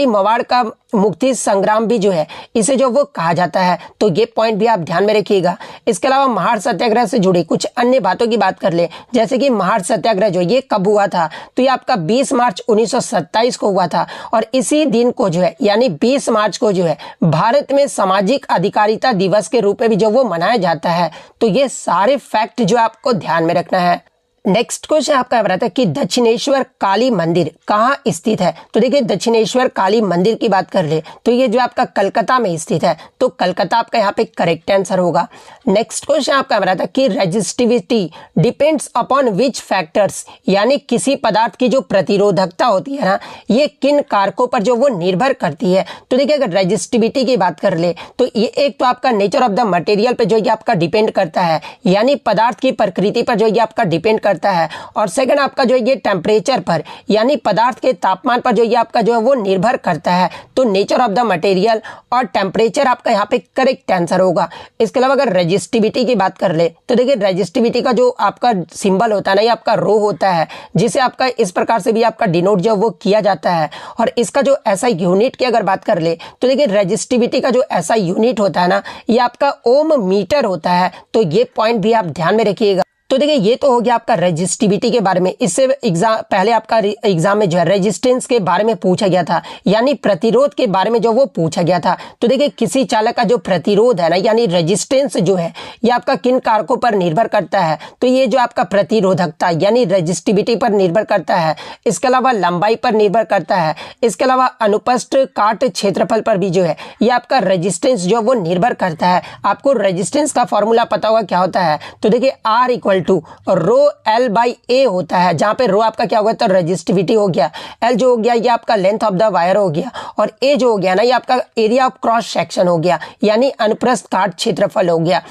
मवाड़ का मुक्ति संग्राम भी जो है इसे जो वो कहा जाता है। तो ये पॉइंट भी आप ध्यान में रखिएगा। इसके अलावा महाड़ सत्याग्रह से जुड़ी कुछ अन्य बातों की बात कर ले, जैसे कि महाड़ सत्याग्रह जो ये कब हुआ था, तो ये आपका 20 मार्च 1927 को हुआ था। और इसी दिन को जो है यानी 20 मार्च को जो है भारत में सामाजिक अधिकारिता दिवस के रूप में भी जो वो मनाया जाता है। तो ये सारे फैक्ट जो आपको ध्यान में रखना है। नेक्स्ट क्वेश्चन आपका रहा था कि दक्षिणेश्वर काली मंदिर कहाँ स्थित है। तो देखिए दक्षिणेश्वर काली मंदिर की बात कर ले तो ये जो आपका कलकत्ता में स्थित है। तो कलकत्ता आपका यहाँ पे करेक्ट आंसर होगा। नेक्स्ट क्वेश्चन आपका रहा था कि resistivity depends upon which factors, यानी किसी पदार्थ की जो प्रतिरोधकता होती है ना ये किन कारकों पर जो वो निर्भर करती है। तो देखिए अगर रेजिस्टिविटी की बात कर ले तो ये एक तो आपका नेचर ऑफ द मटेरियल पे जो ये आपका डिपेंड करता है, यानी पदार्थ की प्रकृति पर जो ये आपका डिपेंड करता है। और सेकंड आपका जो ये टेम्परेचर पर, यानी पदार्थ के तापमान पर जो ये आपका जो है वो निर्भर करता है। तो नेचर ऑफ द मटेरियल और टेम्परेचर आपका यहाँ पे करेक्ट आंसर होगा। इसके अलावा अगर रेजिस्टिविटी की बात कर ले तो देखिए रेजिस्टिविटी का जो आपका सिंबल होता है ना ये आपका रो होता है, जिसे आपका इस प्रकार से भी आपका डिनोट जो वो किया जाता है। और इसका जो ऐसा यूनिट की अगर बात कर ले तो देखिए रेजिस्टिविटी का जो ऐसा यूनिट होता है ना ये आपका ओम मीटर होता है। तो ये पॉइंट भी आप ध्यान में रखिएगा। तो देखिए ये तो हो गया आपका रेजिस्टिविटी के बारे में। इससे पहले आपका एग्जाम में जो है रेजिस्टेंस के बारे में पूछा गया था, यानी प्रतिरोध के बारे में जो वो पूछा गया था। तो देखिए किसी चालक का जो प्रतिरोध है ना यानी रेजिस्टेंस जो है ये आपका किन कारकों पर निर्भर करता है, तो ये जो आपका प्रतिरोधकता यानी रेजिस्टिविटी पर निर्भर करता है। इसके अलावा लंबाई पर निर्भर करता है। इसके अलावा अनुपस्थ काट क्षेत्रफल पर भी जो है ये आपका रेजिस्टेंस जो वो निर्भर करता है। आपको रेजिस्टेंस का फॉर्मूला पता होगा क्या होता है, तो देखिए R equal to rho L by A होता है, जहां पे रो आपका क्या होगा तो रेजिस्टिविटी हो गया, L जो हो गया ये आपका लेंथ ऑफ द वायर हो गया, और A जो हो गया ना ये आपका एरिया ऑफ क्रॉस सेक्शन हो गया, यानी अनुप्रस्थ काट क्षेत्रफल हो गया।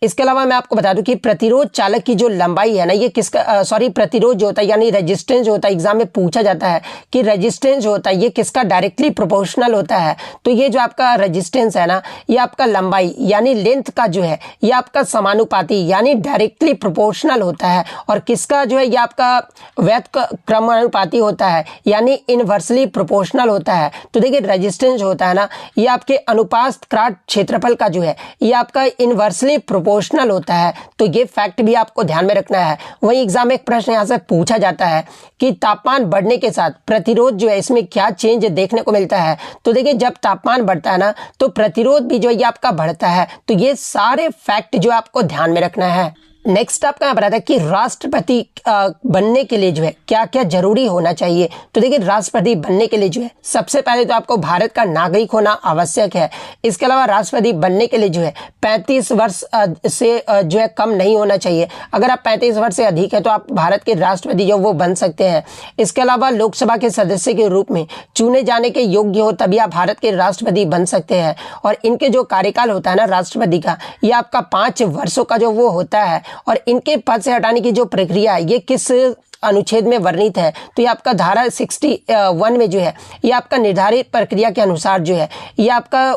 इसके अलावा मैं आपको बता दूं कि प्रतिरोध चालक की जो लंबाई है ना, ये किसका प्रतिरोध जो होता है यानी रेजिस्टेंस होता है, एग्जाम में पूछा जाता है कि रेजिस्टेंस होता है ये किसका डायरेक्टली प्रोपोर्शनल होता है। तो ये जो आपका रेजिस्टेंस है ना, ये आपका लंबाई यानी लेंथ का जो है ये आपका समानुपाती यानी डायरेक्टली प्रोपोर्शनल होता है, और किसका जो है ये आपका वैध क्रमानुपाती होता है यानी इनवर्सली प्रोपोर्शनल होता है। तो देखिए रेजिस्टेंस होता है ना, ये आपके अनुपात क्राट क्षेत्रफल का जो है ये आपका इनवर्सली प्रोपोर्शनल होता है। तो ये फैक्ट भी आपको ध्यान में रखना है। वही एग्जाम में एक प्रश्न यहाँ से पूछा जाता है कि तापमान बढ़ने के साथ प्रतिरोध जो है इसमें क्या चेंज देखने को मिलता है। तो देखिए जब तापमान बढ़ता है ना तो प्रतिरोध भी जो है ये आपका बढ़ता है। तो ये सारे फैक्ट जो आपको ध्यान में रखना है। नेक्स्ट आपका यहाँ बताया था कि राष्ट्रपति बनने के लिए जो है क्या क्या जरूरी होना चाहिए। तो देखिए राष्ट्रपति बनने के लिए जो है सबसे पहले तो आपको भारत का नागरिक होना आवश्यक है। इसके अलावा राष्ट्रपति बनने के लिए जो है 35 वर्ष से जो है कम नहीं होना चाहिए। अगर आप 35 वर्ष से अधिक है तो आप भारत के राष्ट्रपति जो वो बन सकते हैं। इसके अलावा लोकसभा के सदस्य के रूप में चुने जाने के योग्य हो तभी आप भारत के राष्ट्रपति बन सकते हैं। और इनके जो कार्यकाल होता है ना राष्ट्रपति का, ये आपका 5 वर्षों का जो वो होता है। और इनके पद से हटाने की जो प्रक्रिया है ये किस अनुच्छेद में वर्णित है। तो ये आपका धारा 61 में जो है ये आपका निर्धारित प्रक्रिया के अनुसार जो है ये आपका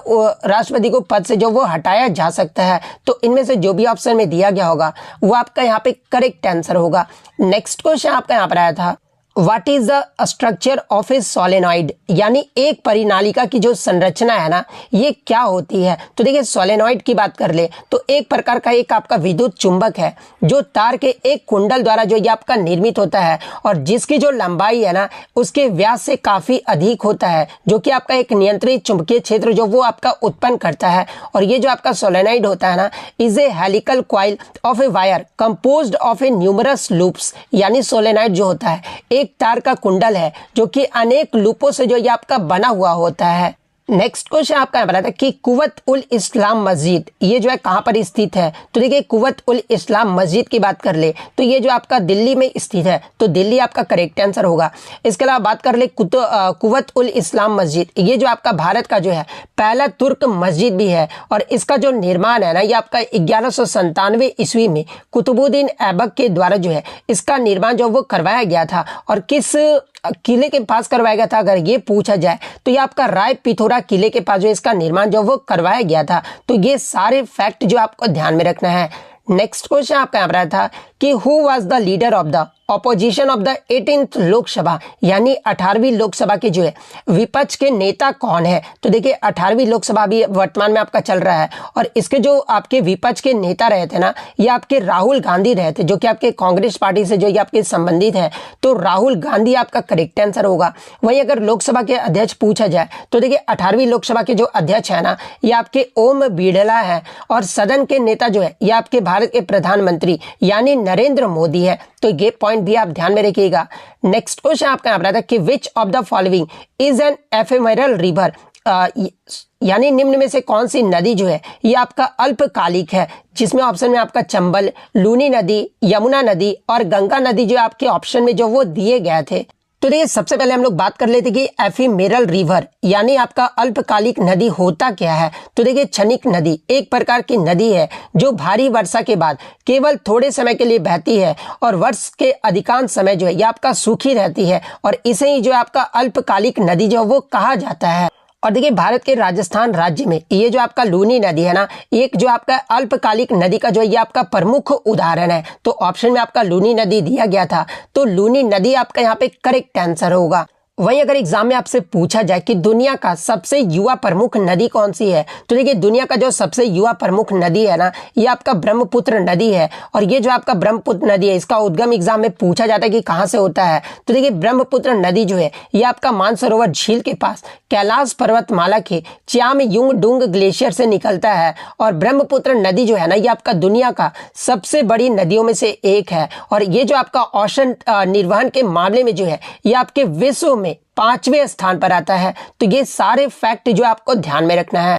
राष्ट्रपति को पद से जो वो हटाया जा सकता है। तो इनमें से जो भी ऑप्शन में दिया गया होगा वो आपका यहाँ पे करेक्ट आंसर होगा। नेक्स्ट क्वेश्चन आपका यहाँ पर आया था, what is the structure of A solenoid, यानी एक परिनालिका की जो संरचना है ना ये क्या होती है। तो देखिए सोलेनॉइड की बात कर ले तो एक प्रकार का एक आपका विद्युत चुंबक है जो तार के एक कुंडल द्वारा जो ये आपका निर्मित होता है, और जिसकी जो लंबाई है ना उसके व्यास से काफी अधिक होता है, जो कि आपका एक नियंत्रित चुंबकीय क्षेत्र जो वो आपका उत्पन्न करता है। और ये जो आपका सोलेनॉइड होता है ना is a helical coil of a wire composed of A numerous loops, यानी सोलेनॉइड जो होता है एक तार का कुंडल है जो कि अनेक लूपों से जो ये आपका बना हुआ होता है। नेक्स्ट क्वेश्चन आपका बता था कि कुव्वत उल इस्लाम मस्जिद ये जो है कहाँ पर स्थित है। तो देखिए कुव्वत उल इस्लाम मस्जिद की बात कर ले तो ये जो आपका दिल्ली में स्थित है, तो दिल्ली आपका करेक्ट आंसर होगा। इसके अलावा बात कर ले कुव्वत उल इस्लाम मस्जिद, ये जो आपका भारत का जो है पहला तुर्क मस्जिद भी है, और इसका जो निर्माण है ना ये आपका 1197 ईस्वी में कुतुबुद्दीन ऐबक के द्वारा जो है इसका निर्माण जो वो करवाया गया था। और किस किले के पास करवाया गया था अगर ये पूछा जाए तो ये आपका राय पिथौरा किले के पास जो इसका निर्माण जो वो करवाया गया था। तो ये सारे फैक्ट जो आपको ध्यान में रखना है। नेक्स्ट क्वेश्चन आपका यहाँ पर आया था कि who was the leader of the opposition of the 18th Lok Sabha, यानी 18वीं लोकसभा के जो है विपक्ष के नेता कौन है। तो देखिए 18वीं लोकसभा भी वर्तमान में आपका चल रहा है, और इसके जो आपके विपक्ष के नेता रहे थे ना ये आपके राहुल गांधी रहे थे, जो कि आपके कांग्रेस पार्टी से जो ये आपके संबंधित है। तो राहुल गांधी आपका करेक्ट आंसर होगा। वहीं अगर लोकसभा के अध्यक्ष पूछा जाए तो देखिए 18वीं लोकसभा के जो अध्यक्ष है ना ये आपके ओम बिड़ला है, और सदन के नेता जो है ये आपके भारत के प्रधानमंत्री यानी नरेंद्र मोदी है। तो ये पॉइंट भी आप ध्यान में रखिएगा। नेक्स्ट क्वेश्चन आपका यहाँ पर कि which of the following is an ephemeral river, यानी निम्न में से कौन सी नदी जो है ये आपका अल्पकालिक है। जिसमें ऑप्शन में आपका चंबल, लूनी नदी, यमुना नदी और गंगा नदी जो आपके ऑप्शन में जो वो दिए गए थे। तो देखिए सबसे पहले हम लोग बात कर लेते कि एफिमेरल रिवर यानी आपका अल्पकालिक नदी होता क्या है। तो देखिए क्षणिक नदी एक प्रकार की नदी है जो भारी वर्षा के बाद केवल थोड़े समय के लिए बहती है, और वर्ष के अधिकांश समय जो है ये आपका सूखी रहती है, और इसे ही जो आपका अल्पकालिक नदी जो वो कहा जाता है। और देखिए भारत के राजस्थान राज्य में ये जो आपका लूनी नदी है ना एक जो आपका अल्पकालिक नदी का जो ये आपका प्रमुख उदाहरण है। तो ऑप्शन में आपका लूनी नदी दिया गया था, तो लूनी नदी आपका यहाँ पे करेक्ट आंसर होगा। वहीं अगर एग्जाम में आपसे पूछा जाए कि दुनिया का सबसे युवा प्रमुख नदी कौन सी है, तो देखिए दुनिया का जो सबसे युवा प्रमुख नदी है ना ये आपका ब्रह्मपुत्र नदी है। और ये जो आपका ब्रह्मपुत्र नदी है इसका उद्गम एग्जाम में पूछा जाता है कि कहाँ से होता है। तो देखिए ब्रह्मपुत्र नदी जो है ये आपका मानसरोवर झील के पास कैलाश पर्वतमाला के च्यामयुंगडुंग ग्लेशियर से निकलता है। और ब्रह्मपुत्र नदी जो है ना ये आपका दुनिया का सबसे बड़ी नदियों में से एक है, और ये जो आपका ओशन निर्वहन के मामले में जो है ये आपके विश्व में 5वें स्थान पर आता है। तो ये सारे फैक्ट जो आपको ध्यान में रखना है।